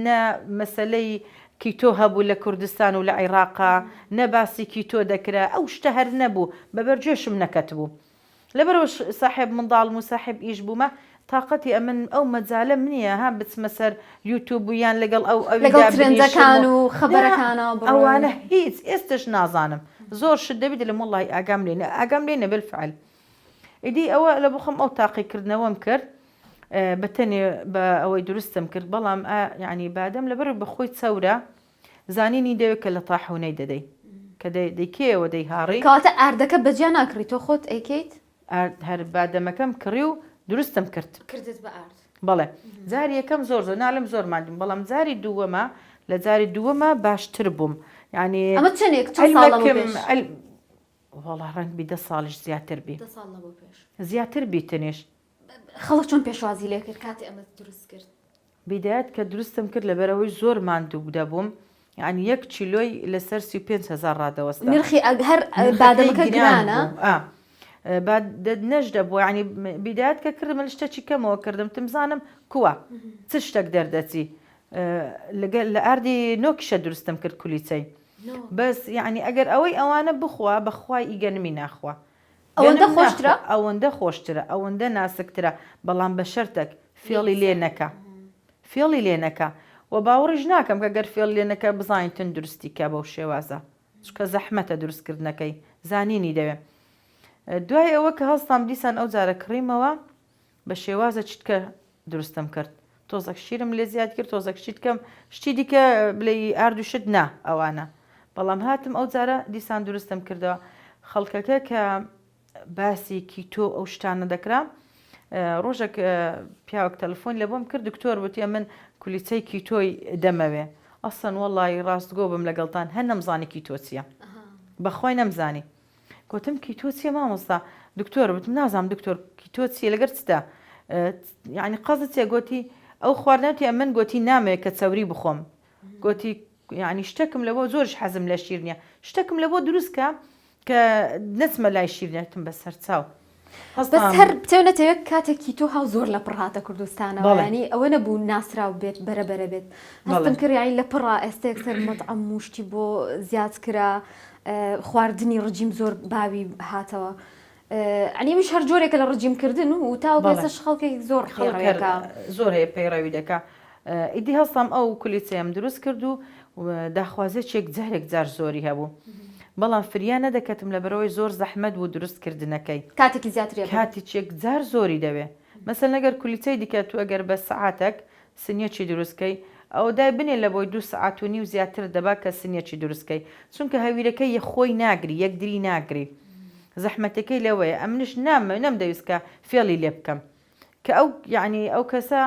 نە مەسلەی کیتۆ هەبوو لە کوردستان و لە عێراقا نەباسی کیتۆ دەکرا ئەو شتە هەر نەبوو بەبەرجێشم نەکەت بوو لەبەرەوە ساحب منداڵم و ساحب ئیش بوومە تااقەتی ئەمن ئەو مەجالە منیە ها بچمە سەر یوتیوب و یان لەگەڵ لەگەڵ ترندەکان و خەبەرەکانەوە ئەوانە هیچ ئێستش نازانم زۆر شت دەبێت لە وڵی ئاگام لێنە بالفعل ئیدی ئەوە لە بخۆم ئەو تاقیکردنەوەم کرد بەتەنێ بە ئەوەی دروستم کرد بەڵام ینی بادەم لەبەر بەخۆی چەورە زانینی دەوێت کە لە تاحونەی دەدەی کە دەیکێەوە دەی هاڕی کاتە ئاردەکە بەجیا ناکڕی تۆ خۆت ئەیکەیت هەر بادەمەکەم کڕی و دروستم کردت بە ئارد بەڵێ جاری یەکەم زۆر نالم زۆر مادیم بەڵام جاری دووەمە لە جاری دووەمە باشتر بووم ینی ئەمە چەندێک وڵا ڕەنگ بی 10 ساڵیش زیاتر بی ساڵ لە بۆ پێش زیاتر بیتنیش خەڵک چۆن پێشوازی لێ کرد کاتی ئەمە دروست کرد بیدایەت کە دروستم کرد لەبەرەوەی زۆر ماندوو دەبووم یعنی 1 کیلۆی لەسەر 35,000 ڕادەوەستا نرخی هەر بادەمەکە گرانە نەش دەبوو ینی بیدایەت کە کردم لە شتێکی کەمەوە کردم تمزانم کووە چ شتێک دەردەچی لە ئاردی نۆکیشە دروستم کرد کولیچەی بەس یعنی ئەگەر ئەوەی ئەوانە بخوا بەخوای ئیگەنمی ناخوا ئەوەندە خۆشترە ئەوەندە خۆشترە ئەوەندە ناسکترە بەڵام بە شەرتێک فێڵی لێ نەکە فێڵی لێ نەکە و باوەڕیش ناکەم کە گەر فێڵ لێ نەکە بزانیتن دروستی کە بەو شێوازە چکە زەحمەتە دروستکردنەکەی زانینی دەوێت دوای ئەوە کە هەستام دیسان ئەو جارە کڕیمەوە بە شێوازە چیتکە دروستم کرد تۆزەک شیرم لێ زیاد کرد تۆزەک شیت کەم شتی دیکە بڵێ ئاردوشت نا ئەوانە بەڵام هاتم ئەو جارە دیسان دروستم کردەوە خەڵکەکە کە باسی کیتۆ ئەو شتانە دەکرا ڕۆژێک پیاوەک تەلەفۆن لە بۆم کرد دکتۆر وتی من کولیچەی کیتۆی دەمەوێ ئەسەن وەڵی ڕاستگۆ بم لەگەڵتان هەر نەمزانی کیتۆ چییە بەخۆی نەمزانی گوتم کیتۆ چیە مامۆستا دکتۆر وتم نازانم دکتۆر کیتۆ چیە لەگەر چدا یعنی قەزت چێ گوتی ئەو خواردنەتی من گوتی نامەوێت کە چەوری بخۆم گوتی یعنی شتێکم لە بۆ زۆرش حەزم لە شیر نییە شتێکم لە بۆ دروستکە کە نەچمە لای شیرنێتم بە سەر چاو بەس هەر بتێونەتەوێت کاتێک کیتۆ هاو زۆر لە پڕاتە کوردستانەوە ینی ئەوە نەبوو ناسرااو بێت بەرەبەرە بێت هەستم کردیایی لە پڕا ئێستێک سەر مەطعەم موشتی بۆ زیاد کرا خواردنی ڕجیم زۆر باوی هاتەوە ئەنیمیش هەر جۆرێکە لە ڕجیمکردن و تاو بێسەش خەڵکی زۆر خێڕەکە زۆر هەیە پەیڕەوی دەکا ئیدی هەستم ئەو کولیچەیەم دروست کرد و داخوازێکێک جارێک جار زۆری هەبوو بەڵام فریان نەدەکەتم لە بەرەوەی زۆر زەحمەت بوو دروستکردنەکەی کاتێکی زیاتر کاتی چێک جار زۆری دەوێ مەسەن لەگەر کولیچەی دیکە تو ئەگەر بە سعاتێک سنیەکی دروستکەی ئەو دای بنێ لە بۆی 2 سعات و نیو زیاتر دەبا کە سنیەکی دروستکەی چونکە هەویرەکەی یەخۆی ناگری یەکدری ناگری زەحمەتەکەی لەوەیە ئەمنش نەمدەویستکە فێڵی لێ بکەم کە ئەو یعنی ئەو کەسە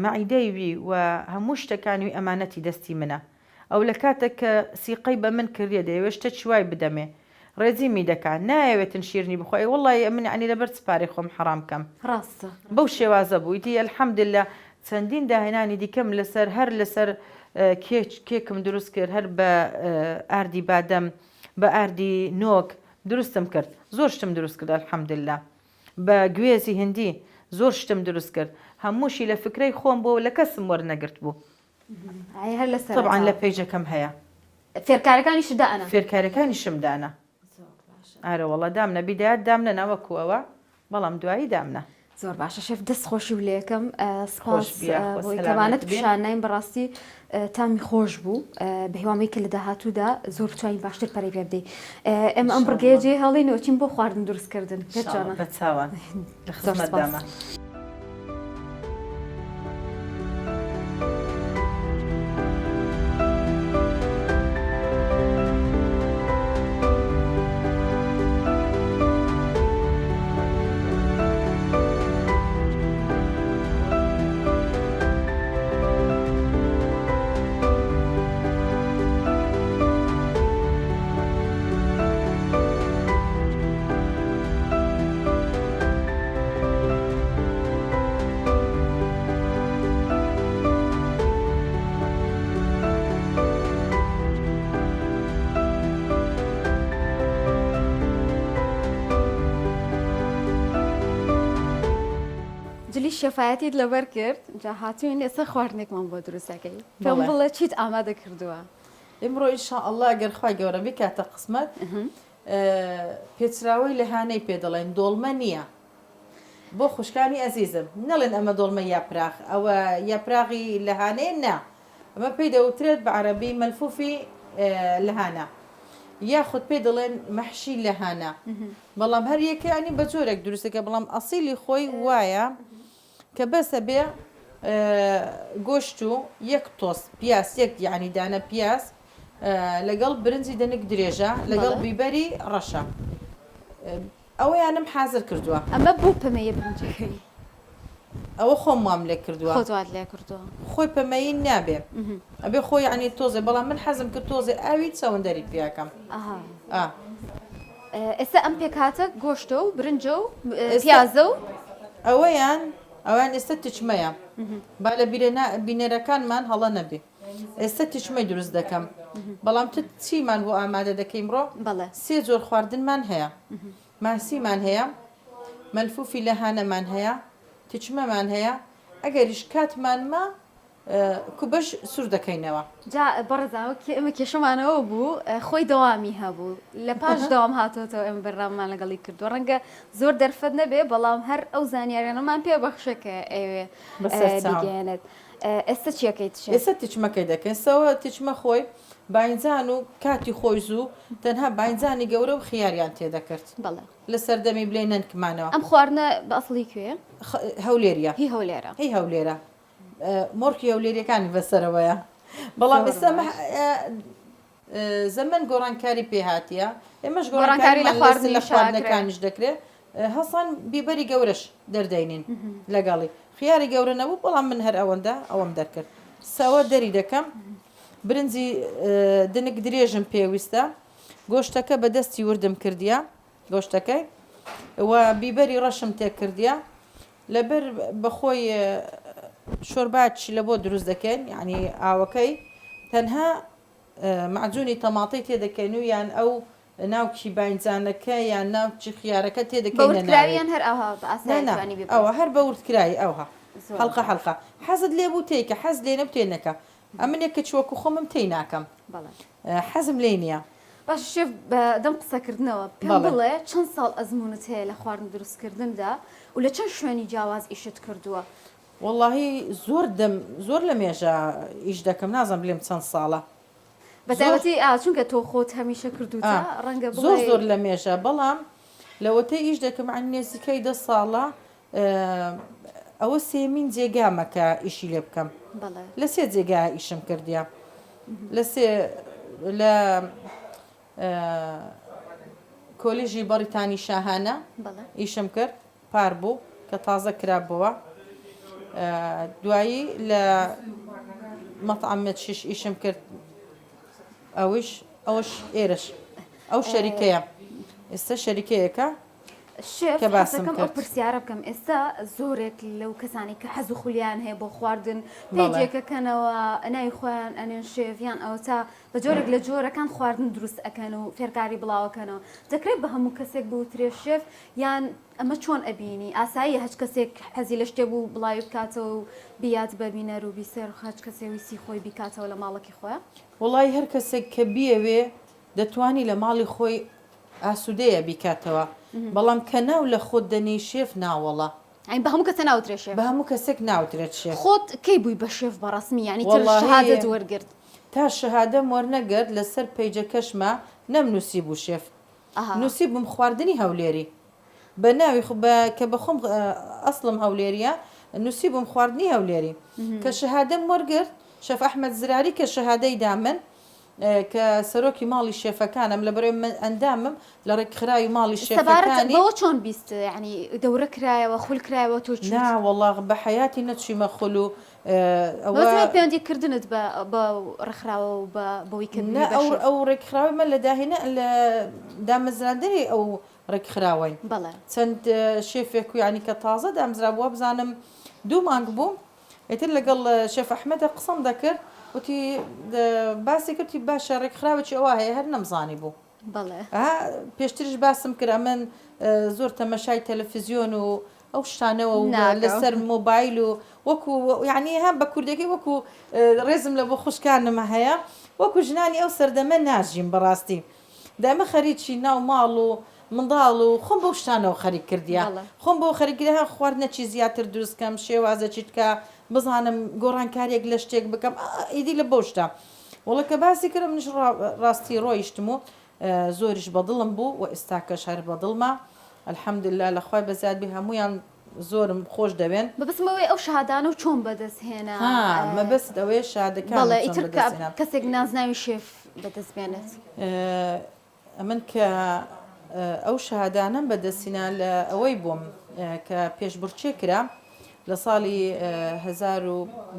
مەعیدەیوی و هەموو شتەکانی ئەمانەتی دەستی منە ئەو لە کاتێک کە سیقەی بە من کردێ دەیەوێشتە چوای بدەمێ ڕێزیمی دەکات نایەوێتن شیرنی بخۆی وڵی من ئەنی لەبەر سپاری خۆم حرام بکەم ڕاستە بەو شێوازە بوویتی ئەلحەمدلله چەندین داهێنانی دیکەم لەسەر هەر لەسەر کێکم دروست کرد هەر بە ئاردی بادەم بە ئاردی نۆک دروستم کرد زۆر شتم دروست کرد ئەلحەمدلله بە گوێزی هندی زۆر شتم دروست کرد هەمووشی لە فکرەی خۆم بۆ لە کەسم وەرنەگرت بوو طبعا لە پێیجەکەم هەیە فێرکارەکانی شدانە فێرکارەکانی شمدانە ئارە وڵە دامنە بیدایەت دامنە ناوەکوەوە بەڵام دوایی دامنە زۆر باشە شێف دەست خۆشی و لێکم سپاس بۆی کەوانەت پیشانین بەڕاستی تامی خۆش بوو بە هیوامەی کە لە داهاتوودا زۆر توانین باشتر پەرەی پێ بدەیت ئێمە ئەم بڕگەیە جێ هەڵی نۆچین بۆ خواردن دروستکردن بە چاوان لە خزمەتدامە جلی شەفاەتیت لەبەر کرد جا هاتوین ئێستا خواردنێکمان بۆ دروستەکەی پێم بڵێ چیت ئامادە کردووە ئمڕۆ ئینشاءالله ئەگەر خوای گەورە بکاتە قسمەت پێچراوەی لەهانەی پێ دەڵێن دۆڵمە نییە بۆ خوشکانی ئەزیزم نەڵێن ئەمە دۆڵمە یاپراخ ئەوە یاپراغی لەهانەیە نا ئەمە پێی دەوترێت بە عەرەبی مەلفوفی لەهانە یاخود پێ دەڵێن مەحشی لەهانە بەڵام هەر یەکەیانی بە جۆرێک دروستەکە بەڵام ئەسیلی خۆی وایە کە بەسە بێ گۆشت و یەک تۆس پیاس یەک یعنی دانە پیاس لەگەڵ برنجی دەنک درێژە لەگەڵ بیبەری ڕەشە ئەوەیانم حازر کردووە ئەمە بۆ پەمەیە برنجەکەی ئەوە خۆم وام لێ کردووە خۆتوات لێ کردووە خۆی پەمەیی نابێ ئەبێ خۆی عنی تۆزێ بەڵام من حەزم کرد تۆزێ ئاوی چەوەندەری پیاکەم ئێستا ئەم پێکاتە گۆشتە و برنجە و پیازە و ئەویان ئێستا تچمەیە با لە بینەرەکانمان هەڵە نەبێ ئێستا تچمەی دروست دەکەم بەڵام چیمان بۆ ئامادە دەکەین ڕۆ بەڵێ سێ جۆر خواردنمان هەیە ماسیمان هەیە مەلفوفی لەهانەمان هەیە تچمەمان هەیە ئەگەریش کاتمانمە کوبەش سوور دەکەینەوە جا بەڕزاوە ئێمە کێشەمانەوە بوو خۆی دەوامی هەبوو لە پاش داوام هاتوۆتەوە ئێمە بەرنامەمان لەگەڵی کردو ڕەنگە زۆر دەرفەت نەبێ بەڵام هەر ئەو زانیاریانەمان پێ بەخشەکە ئەوێ دیگەێنێت ئێستا چیەکەیت ئێستا تیچمەکەی دەکەن سەوە تیچمە خۆی باینجان و کاتی خۆی زوو تەنها باینجانی گەورە و خیاریان تێدەکرد بەڵێ لە سەردەمی بلێ نەنکمانەوە ئەم خواردنە بە ئەسڵی کوێ هەولێریە هی هەولێرە هی هەولێرە مۆرکی هەولێریەکانی بەسەرەوەیە بەڵام ئێستا زەمن گۆڕانکاری پێهاتیە ئێمەش گۆڕانکاری لە خواردنەکانیش دەکرێت هەسان بیبەری گەورەش دەردەینین لەگەڵی خیاری گەورە نەبوو بەڵام من هەر ئەوەم دەرکرد سەوە دەری دەکەم برنجی دنک درێژم پێویستە گۆشتەکە بەدەستی وردم کردیە گۆشتەکەی و بیبەری ڕەشم تێکردیە لەبەر بەخۆی شۆرباچی لە بۆ دروست دەکەین یعنی ئاوەکەی تەنها معجونی تەماڵی تێدەکەین و یان ئەو ناوکی باینجانەکە یان ناوچی خیارەکە تێدەکەین هەر ئەوە هەر بە وردکرایی ئەوها حەڵقە حەزت لێ بوو تێکە حەز لێ نەبتێنەکە ئەمنێک کە چوەکو خۆمم تێی ناکەم حەزم لێ نییە باش شێف دەم قسەکردنەوە پێم بڵێ چەند ساڵ ئەزمونت هەیە لە خواردن دروستکردندا و لە چەند شوێنی جیاواز ئیشت کردووە واللهی زۆر لە مێژە ئیش دەکەم نازم بلێم چەند ساڵە بەتابەتی چونکە تۆ خۆت هەمیشە کردوتە ڕەنگە زۆر لە مێژە بەڵام لەوەتەی ئیش دەکەم عن نێزیکەی 10 ساڵە ئەوە سێمین جێگامەکە ئیشی لێ بکەم لە سێ جێگا ئیشم کردیا لە کۆلیژی بەریتانی شاهانە ئیشم کرد پار بوو کە تازە کرابەوە دوایی لە مەطعمێت شش ئیشم کرد ئەوش ئێرش ئەو شەریکەیە ئێستا شەریکەیەکە کە باسەکەم ئەو پرسیارە بکەم ئێستا زۆرێک لەو کەسانی کە حەز و خولیان هەیە بۆ خواردن پێجێکەکەنەوە ئەنای خۆیان ئەنێن شێڤیان ئەو تا بە جۆرێک لە جۆرەکان خواردن دروست ئەەکەن و فێرکاری بڵاوەکەنەوە دەکرێت بە هەموو کەسێک بوترێ شێف یان ئەمە چۆن ئەبینی ئاسایی هەچ کەسێک حەزی لە شتێ بوو بڵاوی بکاتەوە و بیات بەبینەر و بیسەر و هەچ کەسێویسی خۆی بیکاتەوە لە ماڵەکی خۆیان وڵی هەر کەسێک کە بیەوێ دەتوانی لە ماڵی خۆی ئاسوودەیە بیکاتەوە بەڵام کە ناو لە خۆت دەنی شێف ناوەڵە بە هەموو کەسە ناوترێت شێف بە هەموو کەسێک ناوترێت شێف خۆت کەی بووی بە شێف بەڕسمی ینی شەهادەت وەرگرت تا شەهادەم وەرنەگرت لەسەر پەیجەکەشمە نەمنووسی بوو شێف نووسی بووم خواردنی هەولێری بە ناوی کە بەخۆم ئەسڵم هەولێریە نووسی بووم خواردنی هەولێری کە شەهادەم وەرگرت شەف ئەحمەد زراری کە شەهادەی دامن کە سەرۆکی ماڵی شێفەکانم لە بەرەوەی من ئەندامم لە ڕێکخراوی ماڵی شێفەکانی بەوە چۆن بیست ینی دەورە کرایەوە خول کرایەوە تۆ وەڵڵا بە حیاتی نەچویمە خول و پەیوەندیکردنت بە ڕێکخراوە و بەوەی کردن ئەو ڕێکخراوی من لە داهێنە لە دامەزراندنی ئەو ڕێکخراوەی چەند شێفێک و ینی کە تازە دامزرا بووە بزانم 2 مانگ بوو ئیتر لەگەڵ شێف ئەحمەدە قسەم دەکرد وتی باسی کردی باشە ڕێکخراوەی ئەوە هەیە هەر نەمزانی بوو پێشترش باسم کرا من زۆر تەمەشای تەلەڤیزیۆن و ئەو شتانەوە و لەسەر مۆبایل و وەکو یعنی هەم بە کوردەکەی وەکو ڕێزم لە بۆ خوشکانمە هەیە وەکو ژنانی ئەو سەردەمە ناژیم بەڕاستی دامە خەریکی ناو ماڵ و منداڵ و خۆم بەو شتانەوە خەریک کردیە خۆم بۆ خەریکردها خواردنەچی زیاتر دروستکەم شێوازەچیت کە بزانم گۆڕانکاریەک لە شتێک بکەم ئیدی لە بۆ شتە وڵە کە باسی کردم منش ڕاستی ڕۆیشتم و زۆریش بەدڵم بوو و ئێستاکەش هەر بەدڵمە الحەمدلله لەخوای بەزیادبی هەمویان زۆرم خۆش دەوێن بەبستمەوەی ئەو شادانە و چۆن بەدەستهێنا مەبەست ئەوەیە شادەکان ئیتر کەسێک نازناوی شێف بەدەستبێنێت ئەمن کە ئەو شادانم بەدەستینا لە ئەوەی بووم کە پێشبڕچێ کرا لە ساڵی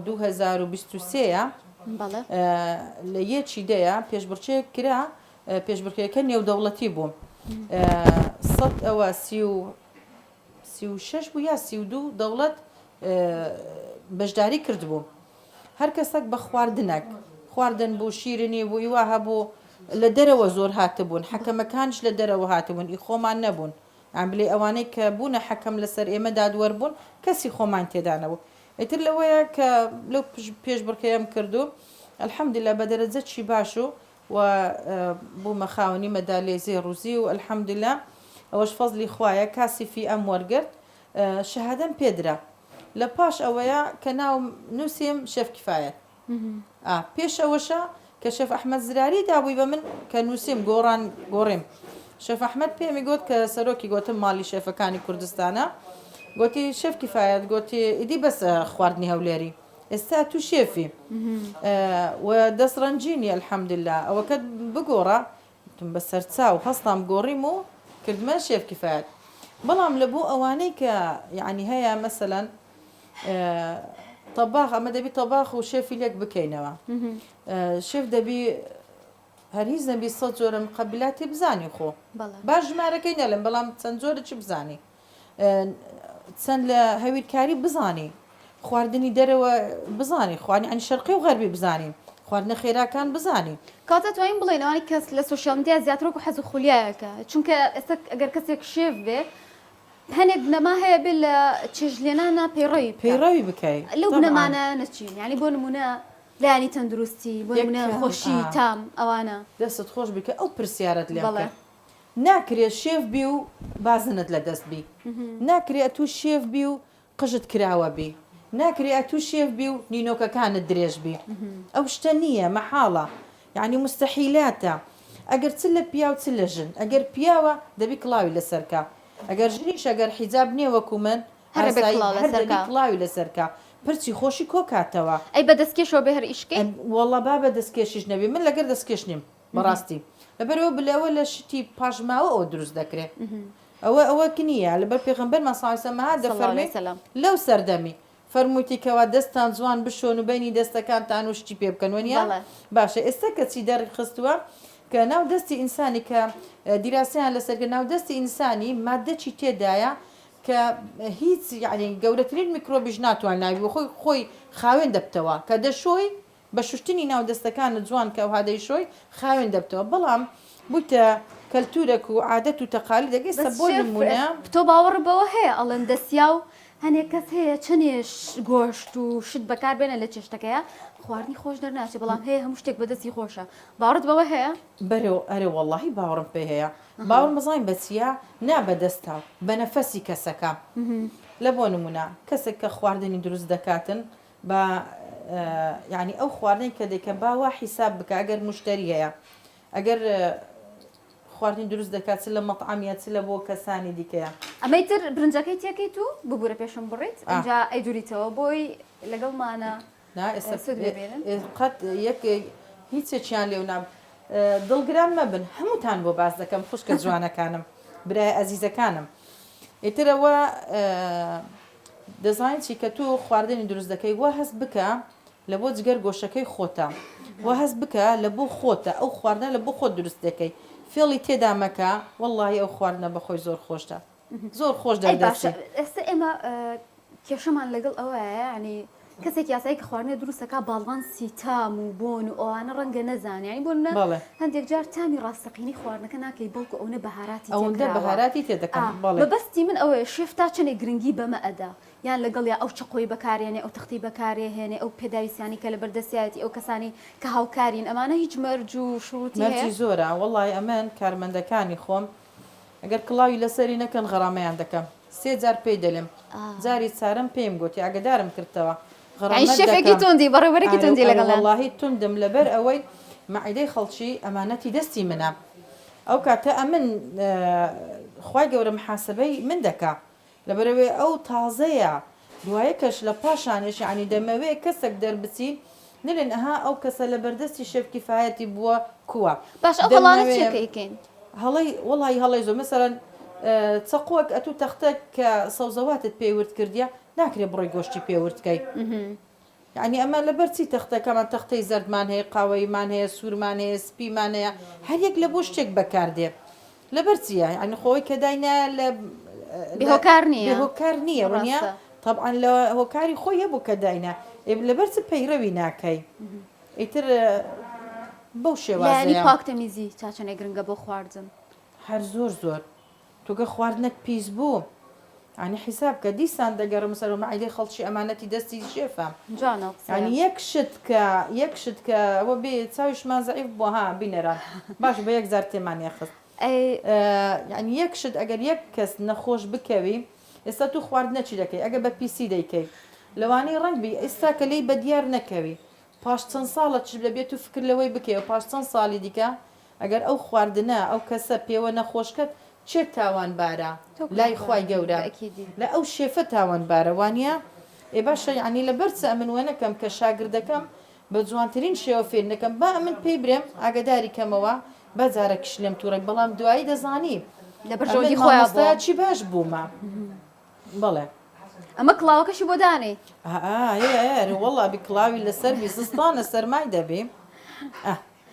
2023 لە یەکی دەیە پێشبڕچێ کرا پێشبڕکێکە نێودەوڵەتی بووم سەد ئەوە سی و شەش بوو یا 32 دەوڵەت بەشداری کردبوو هەر کەسێک بە خواردن بوو شیرنی بوو ئیوا هەبوو لە دەرەوە زۆر هاتبوون حەکەمەکانش لە دەرەوە هاتبوون ئی خۆمان نەبوون ئەم بلێ ئەوانەی کە بوونە حەکەم لەسەر ئێمە دادوەربوون کەسی خۆمان تێدا نەبوو ئیتر لەوەیە کە لەو پێش بڕکەیەم کردو الحەمدلله بە دەرەجەی باش و بوومە خاوەنی مەدالیای ڕووزی و الحەمدلله ئەوەش فەزلی خوایە کاسیفی ئەم وەرگرت شەهادەم پێدرا لە پاش ئەوەیە کە ناو نووسیم شێف کفایەت پێش ئەوەشە کە شێف ئەحمەد زراری دابووی بە من کە نووسیم گۆڕیم شێف ئەحمەد پێمی گوت کە سەرۆکی گوتم ماڵی شێفەکانی کوردستانە گوتی شێف کفایەت گوتی ئیدی بەس خواردنی هەولێری ئێستا تو شێفی و دەستڕەنجینی الحەمدلله ئەوەکەت بگۆڕە بە سەرچاو هەستام گۆڕیم و کردمە شێف کفایەت بەڵام لە بۆ ئەوانەی کە یعنی هەیە مەسەلەن طباخ ئەمە دەبی طباخ و شێفی لێک بکەینەوە شێف دەبی هەر هیچ نەبی سەد جۆرە مقەبلاتی بزانی خۆ باش ژمارەکەی نەڵێم بەڵام چەند جۆرە چی بزانی چەند لە هەویرکاری بزانی خواردنی دەرەوە بزانی خواردنی ئەنی شەرقی و غەربی بزانین خواردنە خێراکان بزانین کاتە توانین بڵێنەوەی کەس لە سوشیال میدیا زیاتر وەکو حەز و خولیایەکە چونکە ئێستا ئەگەر کەسێک شێف بێ هەنێک بنەما هەیە بێ لە چێژلێنانە پەیڕەوی بکەیت لەو بنەمانە نەچین یعنی بۆ نمونە لایانی تەندروستی بۆ نمونە خۆشی تام ئەوانە دەستت خۆش بکە ئەو پرسیارەت لێ بڵێ ناکرێت شێف بی و بازنت لە دەست بی ناکرێت تو شێف بی و قژت کراوە بی ناکرێت تو شێف بی و نینۆکەکانت درێژ بی ئەو شتە نییە مەحاڵە یعنی مستەحیلاتە ئەگەر چ لە پیا و چ لە ژن ئەگەر پیاوە دەبی کڵاوی لەسەرکە ئەگەر ژنیش ئەگەر حیجاب نییە وەکو من کڵاوی لەسەرکە پرچی خۆشی کۆکاتەوە ئەی بە دەستکێشەوە بێ هەر ئیشکەی وەڵڵا با بە دەستکێشیش نەبی من لەگەر دەستکێش نیم بەڕاستی لەبەرەوە بلەوە لە شتی پاژماوە ئەو دروست دەکرێت ئەوە کنیە لەبەر پێغەمبەرمان صلی الله علیه و سلم دەفەرمێ لەو سەردەمی فەرموویەتی کەوا دەستان جوان بشۆن و بینی دەستەکانتان و شتی پێ بکەن وەنیا باشە ئێستا کە چی دەرخستووە کە ناو دەستی ئینسانی کە دیراسیان لەسەرگە ناو دەستی ئینسانی مادەچی تێدایە کە هیچ یعنی گەورەترین میکرۆبیش ناتوان ناوی خۆی خاوێن دەبتەوە کە دەشۆی بە شوشتنی ناو دەستەکانت جوان کە هادەی شۆی خاوێن دەبتەوە بەڵام بووتە کەلتورێک و عادەت و تەقالی دەگەیستە بۆ نمونە تۆ باوەڕ بەوە هەیە ئەڵێن دەستیا و هەنێک کەس هەیە چەندێش گۆشت و شت بەکار بێنە لە چێشتەکەیە خواردنی خۆش دەرناچێت بەڵام هەیە هەموو شتێک بەدەستی خۆشە باوەڕت بەوە هەیە بەرەوە ئەرێ وەڵڵاهی باوەڕم پێ هەیە باوەڕ مەزانین بەچیە نا بەدەستا بە نەفەسی کەسەکە لە بۆ نمونە کەسێک کە خواردنی دروست دەکاتن بە یعنی ئەو خواردنی کە دەکە باوا حیساب بکە ئەگەر موشتەری هەیە ئەگەر خواردنی دروست دەکات چ لە مەطعامیە چ لە بۆ کەسانی دیکەیە ئەمەی تر برنجەکەی تێکەیت و ببوورە پێشم بڕیت ئەجا ئەیدوریتەوە بۆی لەگەڵمانە قەت یەک هیچێکیان لێو نام دڵگران مەبن هەمووتان بۆ باز دەکەم خوشکە جوانەکانم برای ئەزیزەکانم ئیترەوە دەزانین چی کە تۆ خواردنی دروست دەکەی وە هەست بکە لە بۆ جگەر گۆشەکەی خۆتە وە هەست بکە لە بۆ خۆتە ئەو خواردنە لە بۆ خۆت دروست دەکەی فێڵی تێدا مەکە وەڵڵاهی ئەو خواردنە بەخۆی زۆر خۆشتە زۆر خۆش دەردەچێ ئێستا ئێمە کێشەمان لەگەڵ ئەوەیە ینی کەسێک یاسایی کە خواردنە دروستەکە باڵغان سیتام و بۆن و ئەوانە ڕەنگە نەزانانی ینی بۆ هەندێک جار تامی ڕاستەقینی خواردنەکە ناکەی بەڵکو ئەوە بەهاراتی تێدەکەن بەبەستی من ئەوەیە شێف تا چنێک گرنگی بەمە ئەدا یان لەگەڵ یا ئەو چقۆی بەکارێنێ ئەو تەختی بەکارێهێنێ ئەو پێداویستانی کە لە بەردەستایەتی ئەو کەسانی کە هاوکارین ئەمانە هیچ مەرج و شروعی زۆرە وەڵڵای ئەمن کارمەندەکانی خۆم ئەگەر کڵاوی لەسەری نەکەن غەڕامەیان دەکەم سێ جار پێی دەلێم جاری چارەم پێم گوتی ئاگدارم کردەوە شێفێکی توندی بەڕێوەرەی توندی لەگەڵ وەڵڵاهی توندم لەبەر ئەوەی مەعیدەی خەڵکی ئەمانەتی دەستی منە ئەو کاتە ئەمن خوای گەورە محاسبەی من دەکا لەبەرەوەی ئەو تازەیە دوایە کەش لە پاشانێش عنی دەمەوێ کەسێک دەربچین نرێن ئەها ئەو کەسە لە بەردەستی شێف کیفایەتی بووە کووە باش ئەو هەڵانە چێکەیکەین هەڵی وەڵی هەڵی زۆر مەسەرەن چەقۆک ئەتوو تەختە کە سەوزەواتت پێیورد کردیە ناکرێ بڕۆی گۆشتی پێوردکەی یعنی ئەمە لەبەر چی تەختەکەمان تەختەی زەردمان هەیە قاوەیمان هەیە سوورمان هەیە سپیمان هەیە هەر یەک لە بۆ شتێک بەکاردێ لەبەرچیە ینی خۆی کە داینا لە بێهۆکار نییە بێهۆکار نییە وەنیا ڕاستە. طبعا لە هۆکاری خۆی هەبوو کە داینا لەبەرچ پەیڕەوی ناکەی ئیتر بەو لایانی شێوازەیە پاکتەمیزی چاچنێ گرنگە بۆ خواردن هەر زۆر تۆگە خواردنەک پیس بوو ینی حیساب کە دیسان دەگەڕم سەر و مەعیدەی خەڵکی ئەمانەتی دەستی شێفە جوانە ینی یەک شت کە ئەوە بێ چاویشمان زەعیف بووە ها بینەران باش بە یەک زار تێمانە خست ینی یەک شت ئەگەر یەک کەس نەخۆش بکەوی ئێستا تو خواردنەچی دەکەی ئەگە بە پیسی دەیکەی لەوانەی ڕەنگبی ئێستا کە لی بە دیار نەکەوی پاش چەند ساڵە چ لەبێت و فکر لەوەی بکەوە پاش چەند ساڵی دیکە ئەگەر ئەو خواردنە ئەو کەسە پێوە نەخۆشکەت چێت تاوانبارە لای خوای گەورە لە ئەو شێفە تاوانبارە وانە ئێ باشە ینی لە بەرچە ئەمن وەنەکەم کە شاگردەکەم بە جوانترین شێوە فێر نەکەم با ئەمن پێی برێم ئاگداری کەمەوە بەجارە کشلێم تووڕێک بەڵام دوایی دەزانی لە بەرژەوەی خۆیان چی باش بوومە بڵێ ئەمە کڵاوەکەشی بۆ دانێ وەڵا بکڵاوی لەسەر بیزستانە سەرمای دەبێ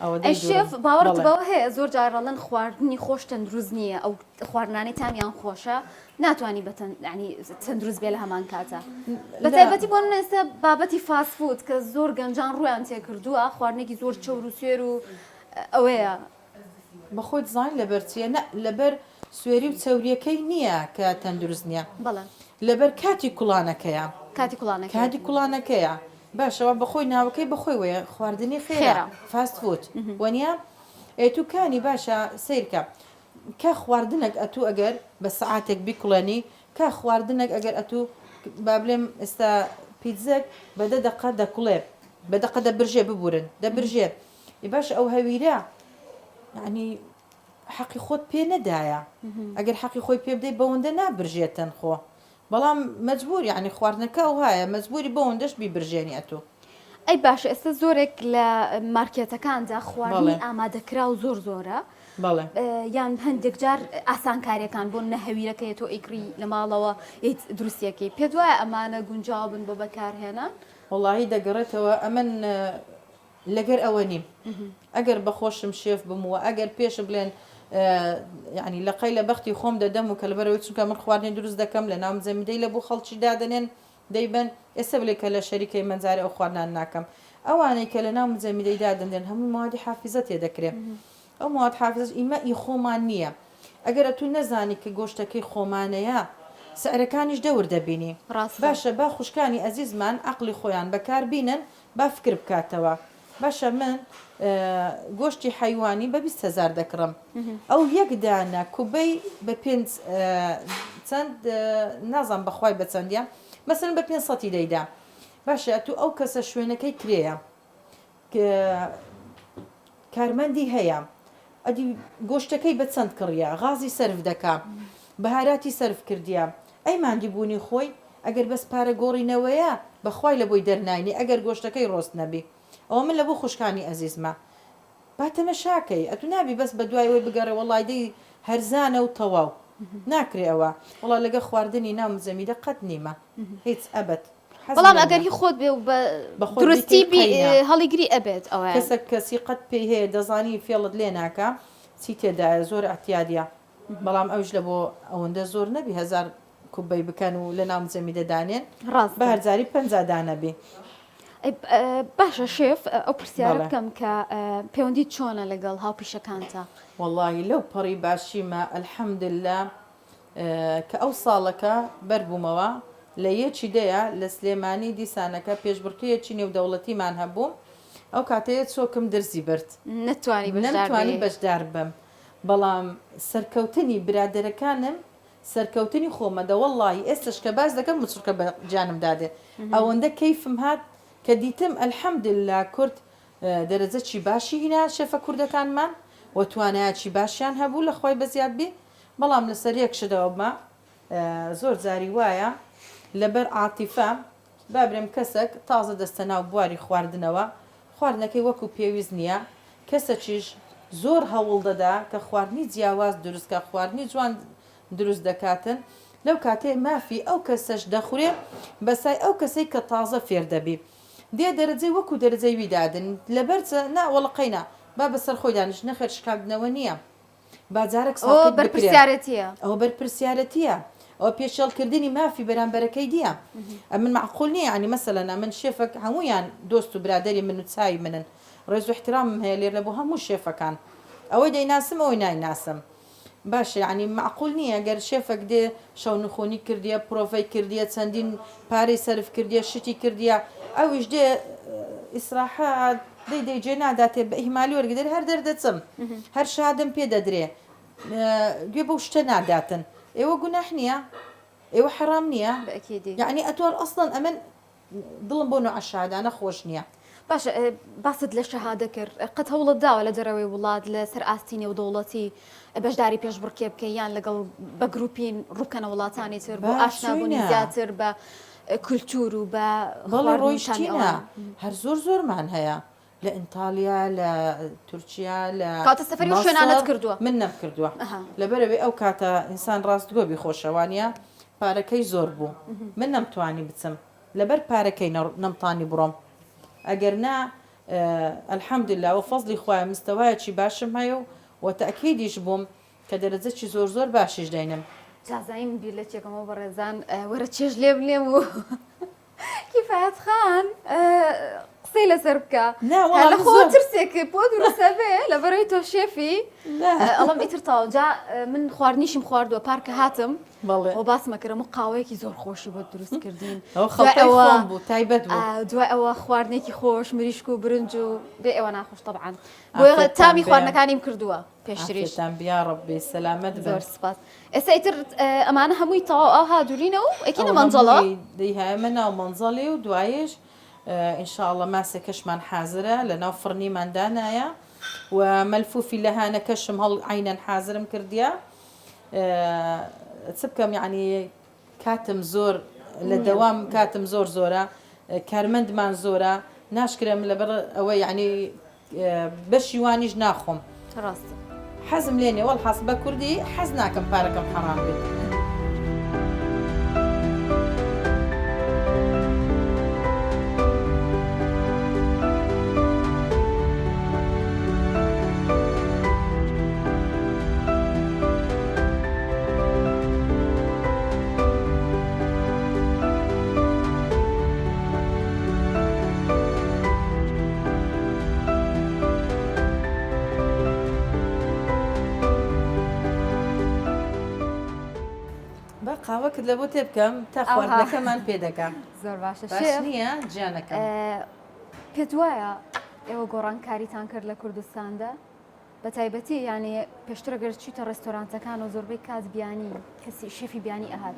ئەی شێف باوەڕت بەوە هەیە زۆر جارڕەڵەن خواردنی خۆش تەندروست نییە ئەو خواردنانەی تامیان خۆشە ناتوانانی ینی تەندروست بێ لە هەمان کاتە بە تایبەتی بۆ من ئێستا بابەتی فاسفود کە زۆر گەنجان ڕویان تێکردووە خواردنێکی زۆر چەور و سوێر و ئەوەیە بەخۆی زان لەبەر چیە لەبەر سوێری و چەوریەکەی نییە کە تەندروست نییە بەڵێ لەبەر کاتی کوڵانەکەیە کاتی کوڵانەکەیە باشەوە بەخۆی ناوەکەی بخۆی وەیە خواردنی خێرا فاستفوت وەنیا ئێتوکانی باشە سیرکە کە خواردنێک ئەتوو ئەگەر بە سعاتێک بیکڵێنی کا خواردنێک ئەگەر ئەتوو با بڵێم ئێستا پیتزەک بەدە دەقە دەکوڵێ بەدەقە دەبرژێ ببورن دەبرژێ باش ئەو هەویرە ینی حەقی خۆت پێ نەدایە ئەگەر حەقی خۆی پێ بدەی بەوەندە نابرژێتەن خۆ بەڵام مەجبور یعنی خواردنەکە ئەو هایە مەجبوری بەوەندەش بیبرژێنی ئەتۆ ئەی باشە ئێستا زۆرێک لە مارکێتەکاندا خواردنی ئامادەکرا و زۆرە یان هەندێک جار ئاسانکاریەکان بۆ نەهەویرەکەی تۆ ئیکری لە ماڵەوە دروستیەکەی پێ دوایە ئەمانە گونجاو بن بۆ بەکارهێنان وڵی دەگەڕێتەوە ئەمن لەگەر ئەوە نیم ئەگەر بەخۆشم شێف بمووە ئەگەر پێش بڵێن ینی لەقەی لە بەختی خۆم دەدەم و کە لەبەرەوەی چونکە من خواردنی دروست دەکەم لە ناو زەمیدەی لە بۆ خەڵکی دادنێن دەیبن ئێستا بڵێ کە لە شەریکەی منجارە ئەو خواردنان ناکەم ئەوانەی کە لە ناو زەمیدەی دادەن هەموو موادی حافزە تێ دەکرێت ئەو مواد حافز ئیمەئی خۆمان نییە ئەگەر تو نەزانی کە گۆشتەکەی خۆمانەیە سعرەکانیش دەور دەبینی باشە با خوشکانی ئەزیزمان عقلی خۆیان بەکار بینن با فکر بکاتەوە باشە من گۆشتی حیوانی بە 20,000 دەکڕم ئەو یەک دانە کوبەی بە پێنج چەند نازان بەخوای بە چەندە مەسەرن بە 500 دەیدا باشە تو ئەو کەسە شوێنەکەی کرێە کارمەندی هەیە ئەدی گۆشتەکەی بە چەند کڕیە غازی سرف دەکا بەهاراتی سرف کردیە ئەی ماندی بوونی خۆی ئەگەر بەس پارە گۆڕینەوەیە بەخوای لە بۆی دەرناینی ئەگەر گۆشتەکەی ڕۆست نەبی ئەوە من لە بۆ خوشکانی ئەزیزمە باتەمە شاکەی ئەتو نابی بەس بە دوایەوەی بگەڕێ وڵایدەی هەرزانە و تەواو ناکرێ ئەوە وڵا لەگە خواردنی ناو زەمیدە قەت نیمە هیچ ئەبەت بەڵام ئەگەری خۆت بێ درستی هەڵیگری ئەبێت ئەوە کەسە کەسی قەت پێی هەیە دەزانی فێڵت لێ ناکە چی تێدایە زۆر ئەحتیادە بەڵام ئەوش لە بۆ ئەوەندە زۆر نەبی 1000 کوبەی بکەن و لە ناو زەمیدە دانێن بە هەرزاری 50 دانەبی باشە شێف ئەو پرسیارە بکەم کە پەیوەندی چۆنە لەگەڵ هاوپیشەکانتە وەڵاهی لەو پەڕی باشیمە ئەلحەمدللا کە ئەو ساڵەکە بەربوومەوە لە یەکی دەیە لە سلێمانی دیسانەکە پێشبڕکەیەکی نێودەوڵەتیمان هەبوو ئەو کاتەیە چۆکم دەرزی برد نەتوانی بەشدار بم بەڵام سەرکەوتنی برادەرەکانم سەرکەوتنی خۆمەدە وەڵڵاهی ئێستش کە باز دەکەم مچڕکە بە جانم دادێ ئەوەندە کەیفم هات کە دیتم ئەلحەمدللا کورد دەرەجەی باشی هینا شێفە کوردەکانمان و توانایەکی باشیان هەبوو لە خۆی بەزیاد بێ بەڵام لەسەر یەک شدەوەمە زۆر جاری وایە لەبەر عاتیفە بابرێم کەسێک تازە دەستە ناو بواری خواردنەوە خواردنەکەی وەکو پێویست نییە کەسێکیش زۆر هەوڵ دەدا کە خواردنی جیاواز دروستکە خواردنی جوان دروست دەکاتن لەو کاتێ مافی ئەو کەسەش دەخورێ بەسای ئەو کەسەی کە تازە فێر دەبی دێ دەرەجەی وەکو دەرەجەی ویدادن لەبەرچە ناوەڵقەینا با بەسەر خۆی دانیش نەخێر شکاندنەوە نییە بازارێک ئەو ساقیت بکرێ بەرپرسیارەتیە ئەوە بەرپرسیارەتیە ئەوە پێشێڵکردنی مافی بەرامبەرەکەی دیە من معقول نییە ینی مەسەلەنا من شێفەک هەمویان دۆست و برادری من و چاوی منن ڕێز و احترامم هەیە لێرە بۆ هەموو شێفەکان ئەوەی دەیناسم ئەوەی نایناسم باشە ینی معقول نییە گەر شێفەک دێ شەو نخۆنی کردیە پرۆڤی کردیە چەندین پارەی سەرف کردیە شتی کردیە ئەویش دێ ئیسراحات دەیجێ ناداتێ بە ئیهمالی وەرگدر هەر دەردەچم هەر شادم پێ دەدرێ گوێ بەو شتە ناداتن ئێوە گوناح نییە ئێوە حرام نییە یعنی ئەتوار ئەسڵەن ئەمن دڵم بۆ نوعشادانە خۆش نییە باشە باست لە شەهادە کرد قەت هەوڵت داوە لە دەرەوەی وڵات لە سەر ئاستینی و دەوڵەتی بەشداری پێشبڕکێ بکەی یان لەگەڵ بە گروپین ڕووکەنە وڵاتانی تر بۆ ئاشنابوونی زیاتر بە کولتور و بە ڕۆیشتینە هەر زۆرمان هەیە لە ئینتالیا لە تورکیا لە کاتە سەفەری و شوێنانت کردووە من نەکردووە لەبەرەوەی ئەو کاتە ئینسان ڕاستگۆ بیخۆشەوانە پارەکەی زۆر بوو من نەمتوانی بچم لەبەر پارەکەی نەمتانی بڕۆم ئەگەر نا ئەلحەمدلله و فەزلی خوایە مستەوایەکی باشم هەیە و تەکیدیش بووم کە دەرەجەکی زۆر باشیش دەینم جازایم بیر لە چێکەمەوە بەڕێزان وەرە چێژ لێ بلێم و کیفایەت خان قسەی لەسەر بکە لە خۆ ترسێک بۆ دروستە بێ لە بەرەوەی تۆ شێفی ئەڵم ئیتر تاوجا من خواردنیشم خواردووە پارکە هاتم بۆ باسمەکەرم و قاوەیەکی زۆر خۆشی بۆ دروستکردین تایبەت دوای ئەوە خواردنێکی خۆش مریشک و برنج و بێ ئێوە ناخۆش طبعاً بۆ تامی خواردنەکانیم کردووە پێشتریشتان بیاڕبی سەلامەت زۆر سپاس ئێستا ئیتر ئەمانە هەمووی تەواو ئاها دوورینەوە ئەکینە مەنجەڵە دەیهایە مناو مەنجەڵی و دوایش ئینشاءڵە ماسێکەشمان حازرە لە ناو فڕنیماندانایە و مەلفوفی لەهانەکەشم هەڵ عینەن حازرم کردیە چ بکەم یعنی کاتم زۆر لە دەوام کاتم زۆرە کارمەندمان زۆرە ناشکرم لەبەر ئەوە یعنی بەشی وانیش ناخۆم ڕاست حەزم لێنێ وەڵ حەز بە کوردی حەز ناکەم پارەکەم حەرام بێت قاوەکت لە بۆ تێ بکەم تا خواردنەکەمان پێ دەکەم زۆر باشە نییە گیانەکەم پێت وایە ئێوە گۆڕانکاریتان کرد لە کوردستاندا بە تایبەتی یعنی پێشترە گەر چیتە ڕێستۆرانتەکان و زۆربەی کات بیانی کەسی شێفی بیانی ئەهات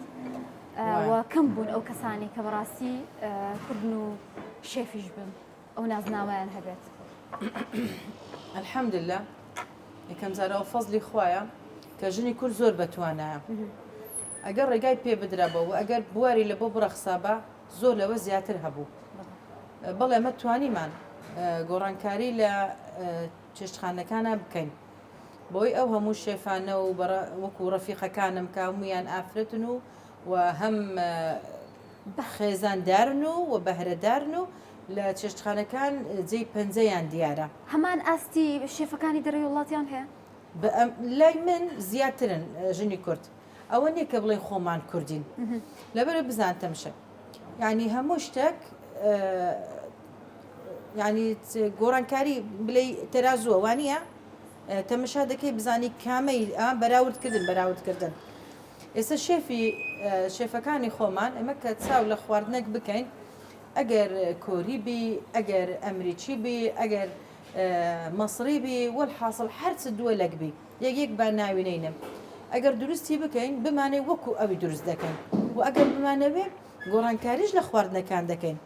و کەم بوون ئەو کەسانی کە بەڕاستی کوردن و شێفیش بن ئەو نازناوایان هەبێت ئەلحەمدلله یەکەم جارەوە فەزلی خوایە کە ژنی کورد زۆر بەتوانایە ئەگەر ڕێگای پێ بدرابەوە و ئەگەر بواری لە بۆ بڕەخسابە زۆر لەوە زیاتر هەبوو بەڵێ ئەمە توانیمان گۆڕانکاری لە چێشتخانەکانە بکەین بۆی ئەو هەموو شێفانە و وەکو ڕەفیقەکانم کە هەمویان ئافرەتن و هەم خێزاندارن و بەهرەدارن و لە چێشتخانەکان جێی پەنجەیان دیارە هەمان ئاستی شێفەکانی دەرەوەی وڵاتیان هەیە لای من زیاترن ژنی کورد ئەوە نییە کە بڵێ خۆمان کوردین لەبەرە بزانتەمشە یعنی هەموو شتێک ینی گۆڕانکاری بڵێ تەرازووە وانە تەمەشا دەکەی بزانی کامەی بەراوردکردن ئێستا شێفەکانی خۆمان ئەمە کە چاو لە خواردنێک بکەین ئەگەر کۆری بی ئەگەر ئەمریکی بی ئەگەر مەسری بی وەڵحاصل هەرچ دووە لەک بی یەک با ناوینینم ئەگەر دروستی بکەین بمانێ وەکو ئەوی دروست دەکەین و ئەگەر بمانەوێ گۆڕانکاریش لە خواردنەکان دەکەین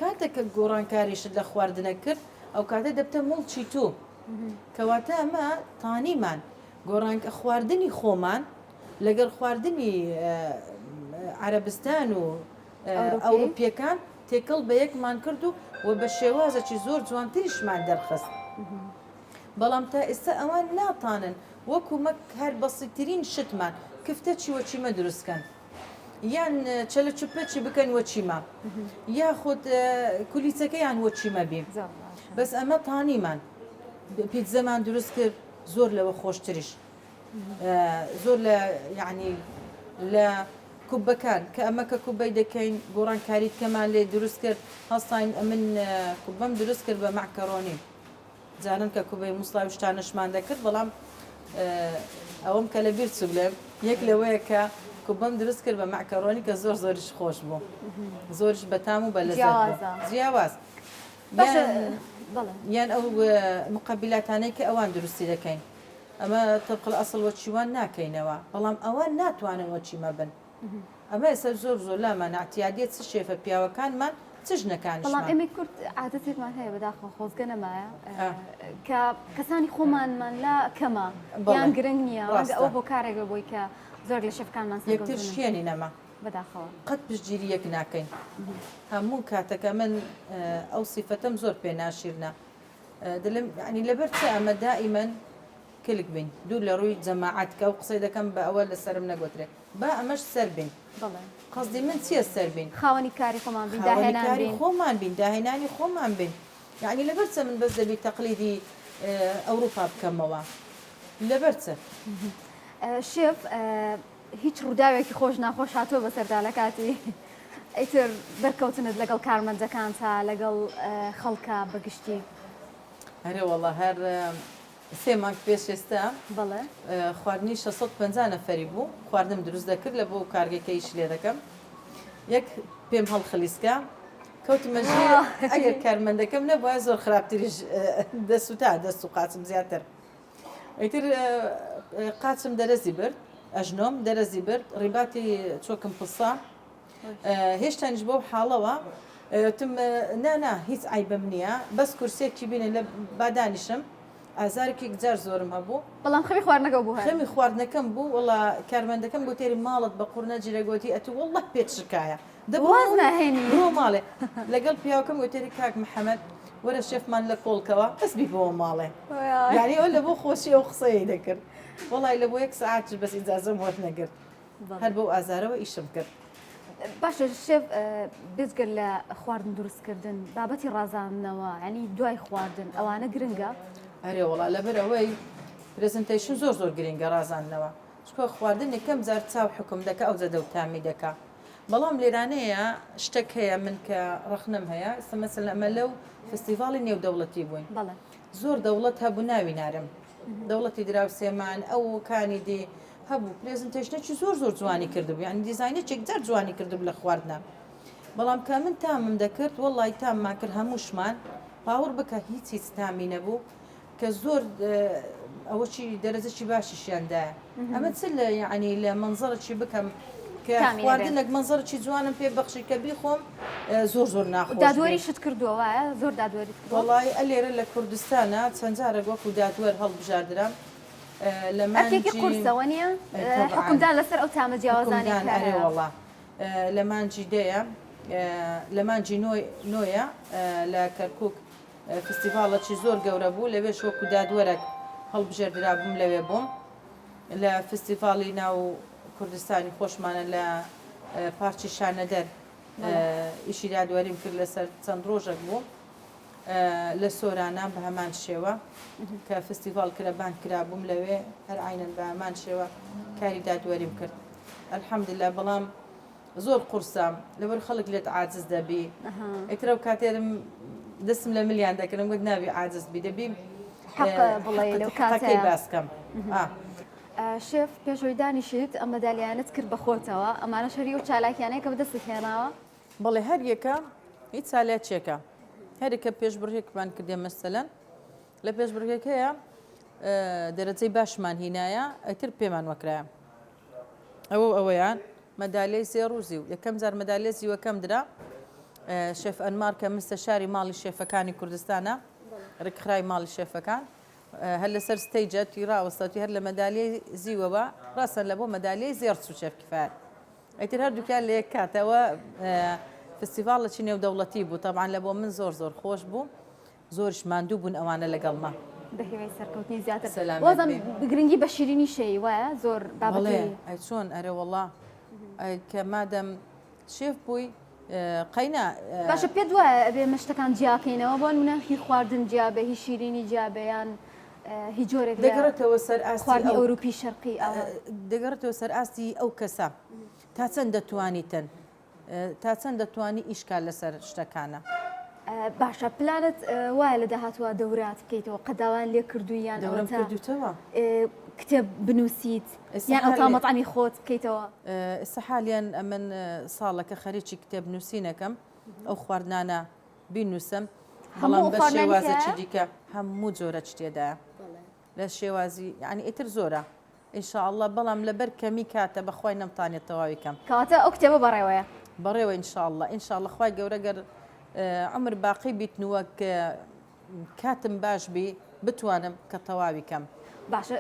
کاتێککە گۆڕانکاریشت لە خواردنە کرد ئەو کاتە دەبتە مڵچی تۆ کەواتە ئەمە تانیمان گۆڕانکە خواردنی خۆمان لەگەر خواردنی عەرەبستان و ئەوروپیەکان تێکەڵ بە یەکمان کرد و بە شێوازەکی زۆر جوانتریشمان دەرخست بەڵام تا ئێستا ئەوان ناتانن وەکو مەک هەر بەسیترین شتمان کفتە چیوەچیمە دروستکەن یان چەلە چوپەچی بکەن وەچیمە یاخود کولیچەکەیان وەچیمە بیم بەس ئەمە تانیمان پیتزەمان دروست کرد زۆر لەوە خۆشتریش زۆر لە یعنی لە کوبەکان کە ئەمە کە کوبەی دەکەین گۆڕانکاریت کەمان لێ دروست کرد هەستاین من کوبەم دروست کرد بە مەعکەڕۆنی جارن کە کوبەی موسڵاوی شتانەشمان دەکرد بەڵام ئەوەم کە لە بیر چوو بڵێم یەک لەوەیە کە کوبەم دروست کرد بە مەعکەڕۆنی کە زۆر زۆریش خۆش بوو زۆرش بەتام و بە لەزەت جیاواز یان ئەو مقابلاتانەی کە ئەوان دروستی دەکەین ئەمە تەبقە ئەسڵ وەچیوان ناکەینەوە بەڵام ئەوان ناتوانن وەچیمە بن ئەمە ئێستا زۆر زۆر لامان ئاعتیادێت چ شێفە پیاوەکانمان چ ژنەکانیشمان بەڵام ئێمە کورد عادەتێکمان هەیە بەداخەوە خۆزگە نەمایە کە کەسانی خۆمانمان لا کەمە یان گرنگ نییە ئەوە بۆ کارێکە بۆی کە زۆر لە شەفکانمان یەکتر شوێنی نەما بەداخەوە قەت پشتگیری یەک ناکەین هەموو کاتەکە من ئەو سیفەتەم زۆر پێ ناشیرنا دلم ینی لەبەر چ ئەمە دائیمەن کلک بین دوور لە ڕووی جەماعەتکە و قسەی دەکەم بە ئەوە لەسرم نەگوترێت با ئەمەش سەر بین قەزدی من چییە سەر بین خاوەنی کاری خۆمان بین داهێنانی خۆمان بین داهێنانی خۆمان بین یعنی لەبەر چە من بەس دەبی تەقلیدی ئەوروپا بکەمەوە لەبەر چە شێف هیچ ڕووداوێکی خۆش ناخۆش هاتووە بەسەردا لە کاتی ئیتر بەرکەوتنت لەگەڵ کارمەندەکان تا لەگەڵ خەڵکە بەگشتی هەرێ وەڵا هەر سێ مانگ پێش ئێستا بەڵێ خواردنی 650 نەفەری بوو خواردنم دروست دەکرد لە بۆ کارگەکەیش لێ دەکەم یەک پێم هەڵخلیسکە کەوتمەژێ ئەگەر کارمەندەکەم نەبووە زۆر خراپتریش دەسوتا دەست و قاچم زیاتر ئیتر قاچم دەرەزی برد ئەژنۆم دەرەزی برد ڕیباتی چۆکم پسا هێشتانیش بۆ حاڵەوە تم نانا هیچ عیبم نییە بەس کورسێکی بینێ لە بادانیشم ئازارێکی جار زۆرم هەبوو بەڵام خەمی خواردنەکە بوو خەمی خواردنەکەم بوو وڵا کارمەندەکەم بۆ تێری ماڵت بە قوڕنە جیرەگوتی ئەتو وڵە پێت شکایە دەواز ناهێنی بۆ ماڵێ لەگەڵ پیاوەکەم گوتێری کاک محەممەد وەرە شێفمان لە کۆڵکەوە ئەسبی بۆ ماڵێ یعنی ئەو لە بۆ خۆشی ئەو قسەی دەکرد وڵی لە بۆ یەک سعات بەس ئیجازەم وەرت نەگرت هەر بەو ئازارەوە ئیشم کرد باشە شێف بێزگەر لە خواردن دروستکردن بابەتی ڕازاندنەوە ینی دوای خواردن ئەوانە گرنگە هەرێ وڵا لەبەر ئەوەی پرزنتیشن زۆر زۆر گرنگە ڕازاندنەوە چکۆ خواردن یەکەم جار چاو حکم دەکە ئەو زەدە و تامی دەکا بەڵام لێرانەیە شتێک هەیە من کە ڕخنم هەیە سەمەسل ئەمە لەو فستیڤاڵی نێودەوڵەتی بووین زۆر دەوڵەت هەبوو ناوی نارم دەوڵەتی دراوسێمان ئەو کانی دی هەبوو پرزنتیشنێکی زۆر زۆر جوانی کردبوو یعنی دیزاینێکێک جار جوانی کردبوو لە خواردنە بەڵام کە من تامم دەکرد وەڵی تاممان کرد هەمووشمان باوەڕ بکە هیچ تامی نەبوو کە زۆر ئەوەی دەرەزەی باشیشیاندایە ئەمە چ لە یعنی لە منزەرەی بکەم کە خواردنێک منزەرکی جوانم پێ بەخشی کە بیخۆم زۆر زۆر ناخۆش دادوەری شت کردووە زۆر دادوەری وڵی ئەلێرە لە کوردستانە چەند جارێک وەکو دادوەر هەڵبژاردرام لەمانکی قورسەوە نیە حکومدان لەسەر ئەو تامە جیاوازانی وڵا لە مانجی دەیە لە مانجی نۆیە لە کەرکک فستیڤاڵەکی زۆر گەورە بوو لەوێش وەکو دادوەرێک هەڵبژێردرا بووم لەوێ بووم لە فستیڤاڵی ناو کوردستانی خۆشمانە لە پارچی شانەدەر ئیشی دادوەریم کرد لەسەر چەند ڕۆژێک بوو لە سۆرانە بە هەمان شێوە کە فستیڤال کرەبان کرا بووم لەوێ هەر عینەن بە هەمان شێوە کاری دادوەریم کرد ئەلحەمدوللا بەڵام زۆر قورسام لەبەر خەڵک لێت عاجز دەبی ئەیترە و کاتێرم دەستم لە ملیان دەکردم گوت ناوی عاجز بی دەبی بڵێ لەو کاتەکەی باسکەم شێف پێشەوەی دانیشت ئەم مەدالیانت کرد بە خۆتەوە ئەمانە شەری و چالاکیانەیە کە بەدەست هێناوە بەڵێ هەر یەکە هیچ چالاکێکە هەرێکە پێشبڕێکمان کردێ مەسەلەن لە پێشبڕێکەیە دەرەجەی باشمان هینایە ئەتر پێمان وەکرایە ئەوەیان مەدالیای سێ ڕووزی و یەکەم جار مەدالیای زیوەکەم درا شێف ئەنمار کە مستەشاری ماڵی شێفەکانی کوردستانە ڕێکخرای ماڵی شێفەکان هەر لەسەر ستەیجە تیراوەستاتی هەر لە مەدالیای زیوەوە ڕاستن لە بۆ مەدالیای زێر و شێف کفایەت ئەیتر هەردووکیان لە یەک کاتەوە فستیڤاڵێکی نێودەوڵەتی بوو تەبعاً لە بۆ من زۆر زۆر خۆش بوو زۆرش ماندوو بوون ئەوانە لەگەڵما بەهێوەی سەرکەوتنی زیاتر وەزم بگرنگی بە شیرینی شەی وایە زۆر بابەتی ئەی چۆن ئەرێ وەڵا کە مادەم شێف بووی قەینا باشە پێ دوایە ئەبێ مەشتەکان جیاکەینەوە بۆ نمونە هی خواردن جیابێ هی شیرینی جیابەیان هیچ جۆرێک دەگەڕێتەوە سەر ئاستی خواردنی ئەو ئەوروپی شەرقی دەگەڕێتەوە سەر ئاستی ئەو کەسە تا چەند دەتوانیتن تا چەند دەتوانی ئیشکال لەسەر شتەکانە. باشە پلانت وایە لە داهاتوە دەورات بکەیتەوە قەداوان لێ کردوویان دەورم کردوتەوە کتێب بنووسیت یان ئەو مەطعمی خۆت بکەیتەوە. ئێستا حالیان ئەمن ساڵەکە خەریکی کتێب نووسینەکەم ئەو خواردنانە بینووسم بەڵام بە شێوازێکی دیکە هەموو جۆرە شتێدایە لە شێوازی یعنی ئیتر زۆرە ئینشاءالله بەڵام لەبەر کەمی کاتە بەخوای نەمتانێت تەواوی کەم کاتە ئەو کتێبە بەڕێوەیە بەڕێوە ئینشاءالله ئینشاءالله خوای گەورە گەر عمر باقی بیتنوە کە کاتم باش بی بتوانم کە تەواوی کەم. باشە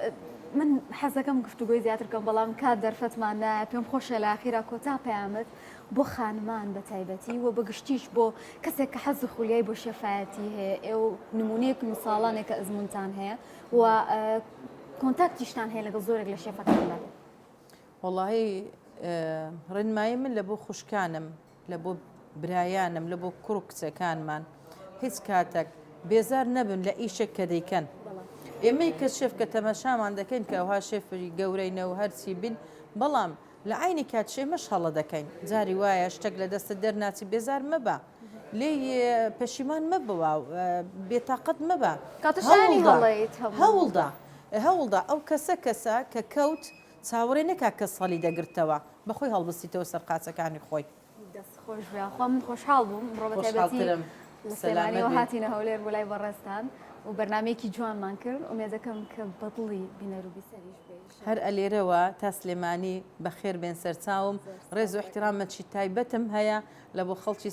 من حەزەکەم گفتوگۆی زیاتر کەم بەڵام کات دەرفەتمان نایە پێم خۆشە لە ئاخیرا کۆتا پەیامت بۆ خانمان بە تایبەتی و بەگشتیش بۆ کەسێک کە حەز خولیای بۆ شێفایەتی هەیە ئێو نمونەیەک مساڵانێک کە ئەزمونتان هەیە و کۆنتاکتیشتان هەیە لەگەڵ زۆرێک لە شێفەکاندا. وەڵاهی ڕێنمایی من لە بۆ خوشکانم لە بۆ برایانم لە بۆ کوڕ و کچەکانمان هیچ کاتێک بێزار نەبن لە ئیشێک کە دەیکەن. ئێمەی کە شێف کە تەمەشامان دەکەین کە ئەوها شێفری گەورەینەوە هەرچی بین بەڵام لە عینی کات شێمەش هەڵە دەکەین جاری وایە شتێک لە دەستە دەرناچی بێزار مەبە لێ پەشیمان مەبەوە بێتاقەت مەبە هەوڵدا ئەو کەسە کە کەوت چاوەڕێ نەکا کە سەڵی دەگرتەوە بەخۆی هەڵبستیتەوە سەر قاچەکانی خۆی. دەست خۆش بخوا من خۆشحاڵ بووم ڕۆبەتایبەتی لە سلامەوە هاتینە هەولێر بۆ لای بەڕێستان و بەرنمەیەکی جوانمان کرد ومێدەکەم کە بەدڵی بینەروبی سەریش بێش هەر ئەلێرەوە تا سلێمانی بەخێر بێن سەرچاوم ڕێز و احترامەتی تایبەتم هەیە لە بۆ خەڵکی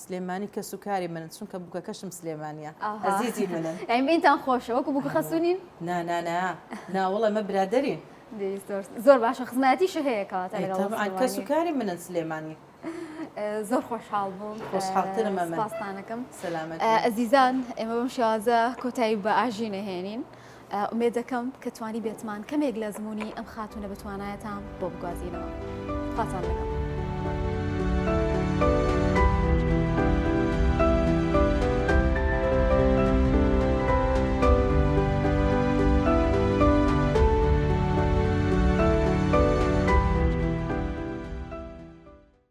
سلێمانی کە سوکاری منن چونکە بووکەکەشم سلێمانیە ئەزیزی منن ئەمبینتان خۆشە وەکو بووکە خەسوونین ناوەڵە ئەمە برادەرین زۆر باشە خزمەتیش هەیە کەواتە کە سوکاری منن سلێمانی. زۆر خۆشحاڵ بووم خۆشحاڵترم پاسانەکەم سلامەت ئەزیزان ئێمە بەم شێوازە کۆتایی بە ئاژی نەهێنین ئومێد دەکەم کە توانی بێتمان کەمێک لە زمانی ئەم خاتونە بتوانایەتان بۆ بگوازینەوە پاسان دەکەم.